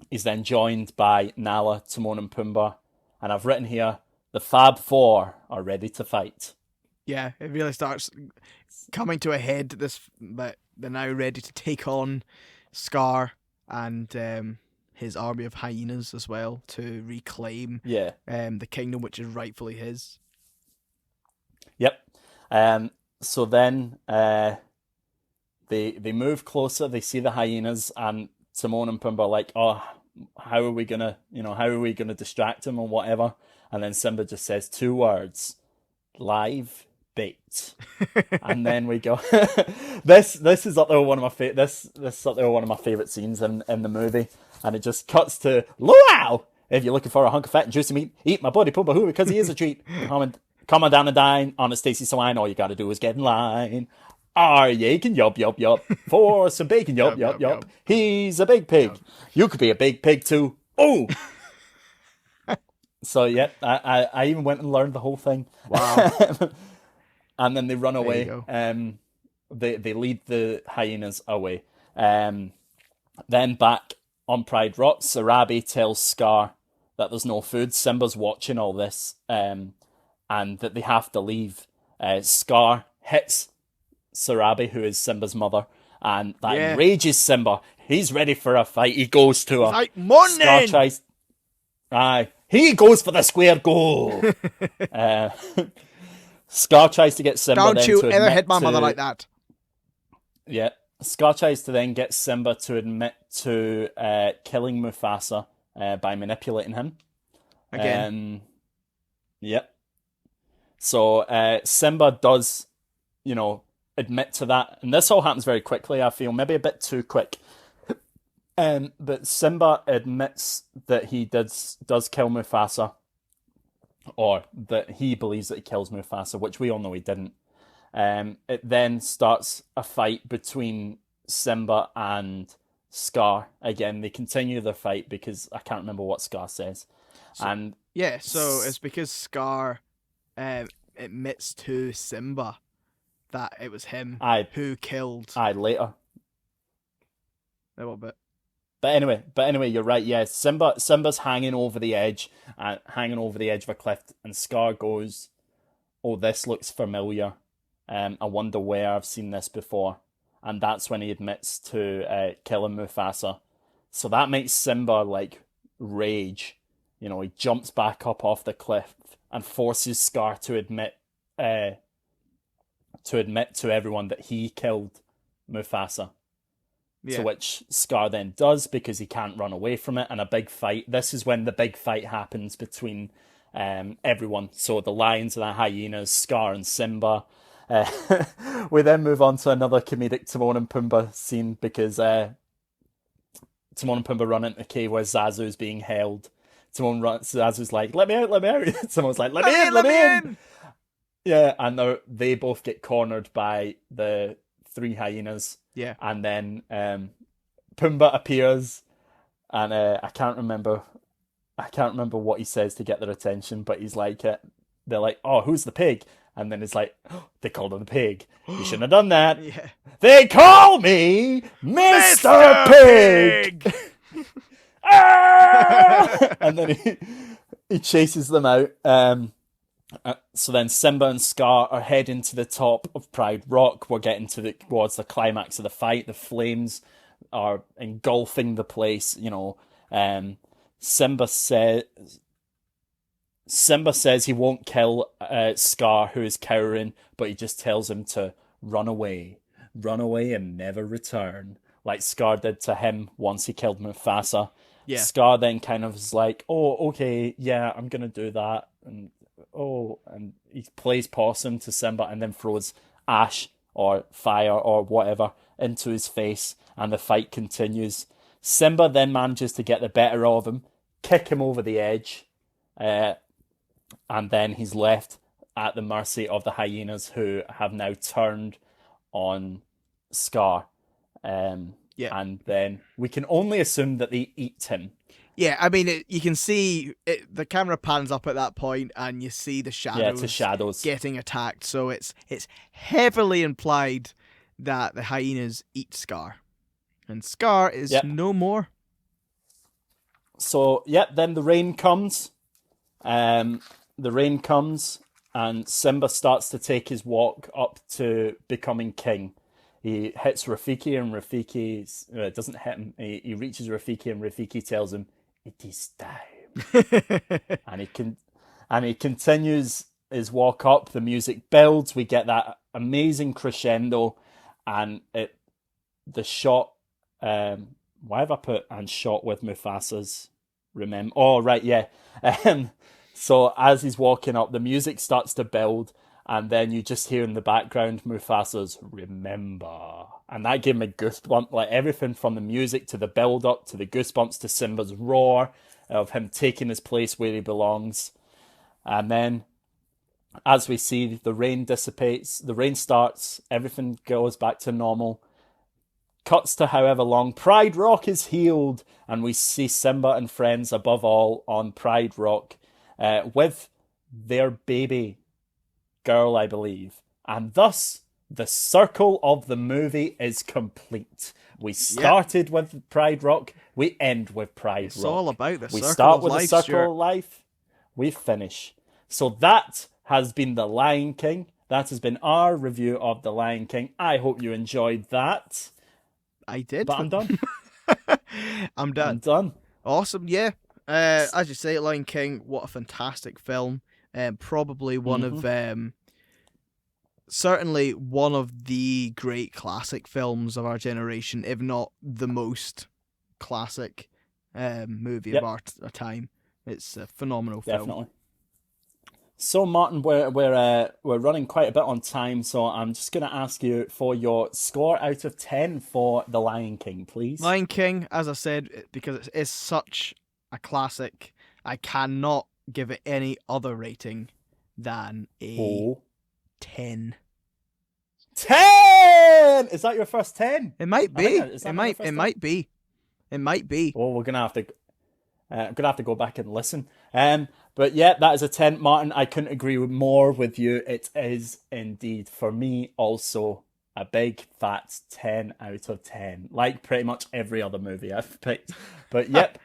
He's then joined by Nala, Timon and Pumbaa, and I've written here, the Fab Four are ready to fight. Yeah, it really starts coming to a head. That they're now ready to take on Scar and his army of hyenas as well to reclaim the kingdom which is rightfully his. Yep. So then they move closer. They see the hyenas, and Timon and Pumbaa are like, "Oh, how are we gonna distract him or whatever?" And then Simba just says 2 words: live bait. And then we go. This is up there one of my this is up there one of my favorite scenes in the movie, and it just cuts to luau. If you're looking for a hunk of fat and juicy meat, eat my buddy Pumbaa because he is a treat. Come on down and dine on a Stacy Swine. All you got to do is get in line. Yakin yup for some bacon yup. He's a big pig. You could be a big pig too. Oh. So yeah, I even went and learned the whole thing. Wow. And then they run away. They lead the hyenas away. Then back on Pride Rock, Sarabi tells Scar that there's no food. Simba's watching all this, and that they have to leave. Scar hits Sarabi, who is Simba's mother, and that enrages Simba. He's ready for a fight. He goes to her. Like morning. Scar tries. He goes for the square goal. Scar tries to get Simba Don't then you to ever admit hit my to... mother like that. Yeah. Scar tries to then get Simba to admit to killing Mufasa by manipulating him. Again. Yep. So Simba does, admit to that. And this all happens very quickly, I feel. Maybe a bit too quick. But Simba admits that he does kill Mufasa. Or that he believes that he kills Mufasa, which we all know he didn't. It then starts a fight between Simba and Scar. Again, they continue their fight because I can't remember what Scar says. So it's because Scar admits to Simba that it was him who killed. Later. A little bit. But anyway, you're right. Yeah, Simba's hanging over the edge of a cliff, and Scar goes, "Oh, this looks familiar. I wonder where I've seen this before." And that's when he admits to killing Mufasa. So that makes Simba rage. He jumps back up off the cliff and forces Scar to admit to everyone that he killed Mufasa. Yeah. To which Scar then does because he can't run away from it, and a big fight. This is when the big fight happens between everyone. So the lions and the hyenas, Scar and Simba. We then move on to another comedic Timon and Pumbaa scene because Timon and Pumbaa run into the cave where Zazu's being held. Zazu's like, "Let me out." Timon's like, "Let me in. Yeah, and they both get cornered by the three hyenas. Yeah. And then Pumbaa appears, and I can't remember what he says to get their attention, but he's like, they're like, "Oh, who's the pig?" And then it's like, oh, they called him the pig. You shouldn't have done that. Yeah. They call me Mr. Pig. Ah! And then he chases them out. So then Simba and Scar are heading to the top of Pride Rock. We're getting towards the climax of the fight. The flames are engulfing the place. Simba says he won't kill Scar, who is cowering, but he just tells him to run away and never return, like Scar did to him once he killed Mufasa. Yeah. Scar then kind of is like, "Oh, okay, yeah, I'm gonna do that," and he plays possum to Simba and then throws ash or fire or whatever into his face, and the fight continues. Simba then manages to get the better of him, kick him over the edge, and then he's left at the mercy of the hyenas, who have now turned on Scar. And then we can only assume that they eat him. Yeah, I mean, you can see the camera pans up at that point, and you see the shadows. Yeah, it's the shadows getting attacked. So it's heavily implied that the hyenas eat Scar, and Scar is no more. So then the rain comes. And Simba starts to take his walk up to becoming king. He hits Rafiki, and Rafiki doesn't hit him. He reaches Rafiki, and Rafiki tells him, "It is time." and he continues his walk up. The music builds. We get that amazing crescendo, and the shot. Why have I put "and shot with Mufasa's"? Remember? Oh, right, yeah. So as he's walking up, the music starts to build, and then you just hear in the background Mufasa's "Remember." And that gave me goosebumps, like everything from the music to the build-up to the goosebumps to Simba's roar of him taking his place where he belongs. And then, as we see, the rain dissipates, the rain starts, everything goes back to normal. Cuts to however long, Pride Rock is healed, and we see Simba and friends above all on Pride Rock with their baby girl, I believe. And thus, the circle of the movie is complete. We started with Pride Rock, we end with Pride Rock. It's all about the circle of life. We start with the circle of life, we finish. So that has been The Lion King. That has been our review of The Lion King. I hope you enjoyed that. I did. But I'm done. I'm done. I'm done. Awesome, yeah. As you say, Lion King, what a fantastic film. Probably one of certainly one of the great classic films of our generation, if not the most classic movie of our time. It's a phenomenal film. Definitely. So, Martin, we're running quite a bit on time, so I'm just going to ask you for your score out of 10 for The Lion King, please. Lion King, as I said, because it is such a classic, I cannot give it any other rating than a 10. 10! Is that your first 10? It might be. It might be. Well, we're gonna have to go back and listen. But yeah, that is a 10, Martin. I couldn't agree more with you. It is indeed, for me, also a big fat 10 out of 10, like pretty much every other movie I've picked. But yep.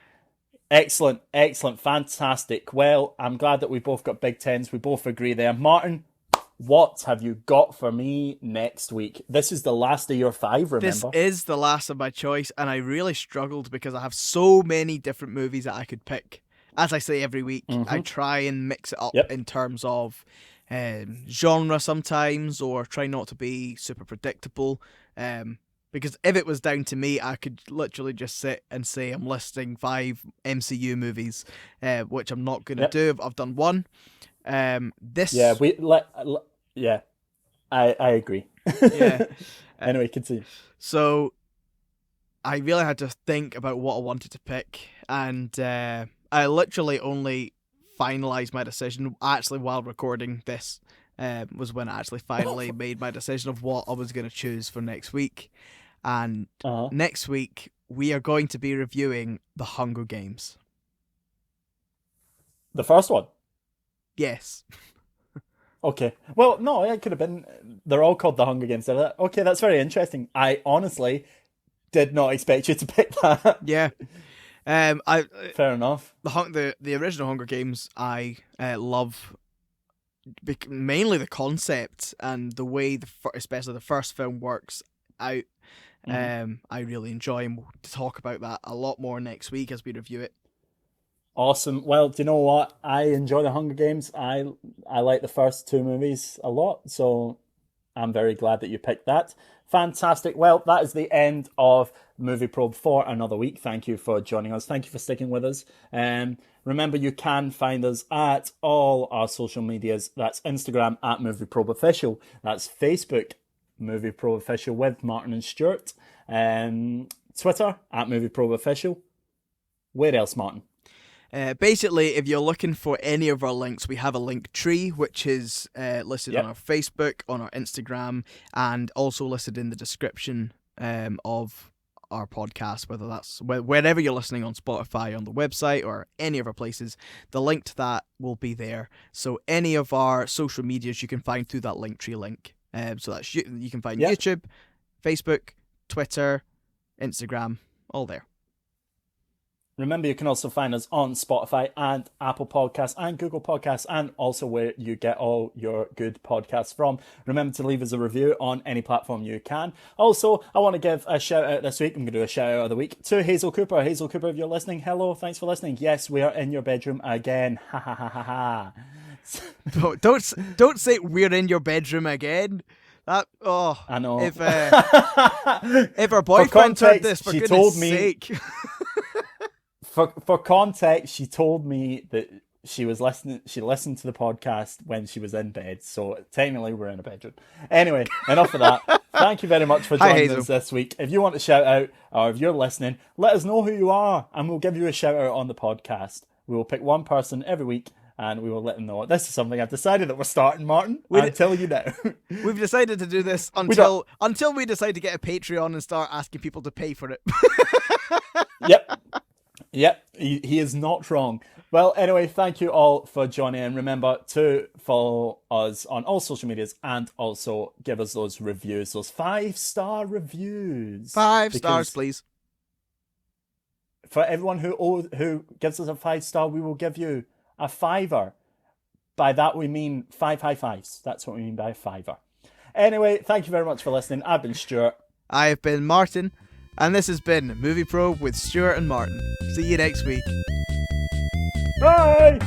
Excellent, fantastic. Well, I'm glad that we both got big 10s. We both agree there. Martin, what have you got for me next week? This is the last of your 5, remember? This is the last of my choice, and I really struggled because I have so many different movies that I could pick. As I say every week, I try and mix it up in terms of genre sometimes, or try not to be super predictable. Because if it was down to me, I could literally just sit and say I'm listing 5 MCU movies, which I'm not going to do. I've done one. I agree. Yeah. Anyway, continue. So I really had to think about what I wanted to pick, and I literally only finalized my decision actually while recording this. Was when I actually finally made my decision of what I was going to choose for next week. And next week, we are going to be reviewing The Hunger Games. The first one? Yes. Okay. Well, no, it could have been... They're all called The Hunger Games. Okay, that's very interesting. I honestly did not expect you to pick that. Yeah. Fair enough. The original Hunger Games, I love... mainly the concept and the way, especially the first film, works out. I really enjoy, and we'll talk about that a lot more next week as we review it. Awesome. Well, do you know what? I enjoy the Hunger Games. I like the first 2 movies a lot, so I'm very glad that you picked that. Fantastic. Well, that is the end of Movie Probe for another week. Thank you for joining us. Thank you for sticking with us. Remember, you can find us at all our social medias. That's Instagram at Movie Probe Official. That's Facebook, Movie Probe Official with Martin and Stewart. Twitter at Movie Probe Official. Where else, Martin? Basically, if you're looking for any of our links, we have a link tree, which is listed on our Facebook, on our Instagram, and also listed in the description of our podcast, whether that's wherever you're listening on Spotify, on the website, or any of our places. The link to that will be there. So any of our social medias you can find through that link tree link. So that's you can find YouTube, Facebook, Twitter, Instagram, all there. Remember, you can also find us on Spotify and Apple Podcasts and Google Podcasts, and also where you get all your good podcasts from. Remember to leave us a review on any platform you can. Also, I want to give a shout out this week. I'm going to do a shout out of the week to Hazel Cooper. Hazel Cooper, if you're listening, hello, thanks for listening. Yes, we are in your bedroom again. Ha ha ha ha ha. Don't say we're in your bedroom again. I know. If our boyfriend heard this, for goodness sake. For context, she told me that she listened to the podcast when she was in bed, so technically we're in a bedroom. Anyway, enough of that. Thank you very much for joining us this week. If you want to shout out, or if you're listening, let us know who you are, and we'll give you a shout out on the podcast. We will pick one person every week, and we will let them know. This is something I've decided that we're starting, Martin. I'm telling you now. We've decided to do this until we decide to get a Patreon and start asking people to pay for it. Yep, he is not wrong. Well, anyway, thank you all for joining in. Remember to follow us on all social medias and also give us those reviews, those 5-star reviews. 5 stars, please. For everyone who gives us a 5-star, we will give you a $5. By that we mean 5 high fives. That's what we mean by a $5. Anyway, thank you very much for listening. I've been Stuart. I have been Martin. And this has been Movie Probe with Stuart and Martin. See you next week. Bye!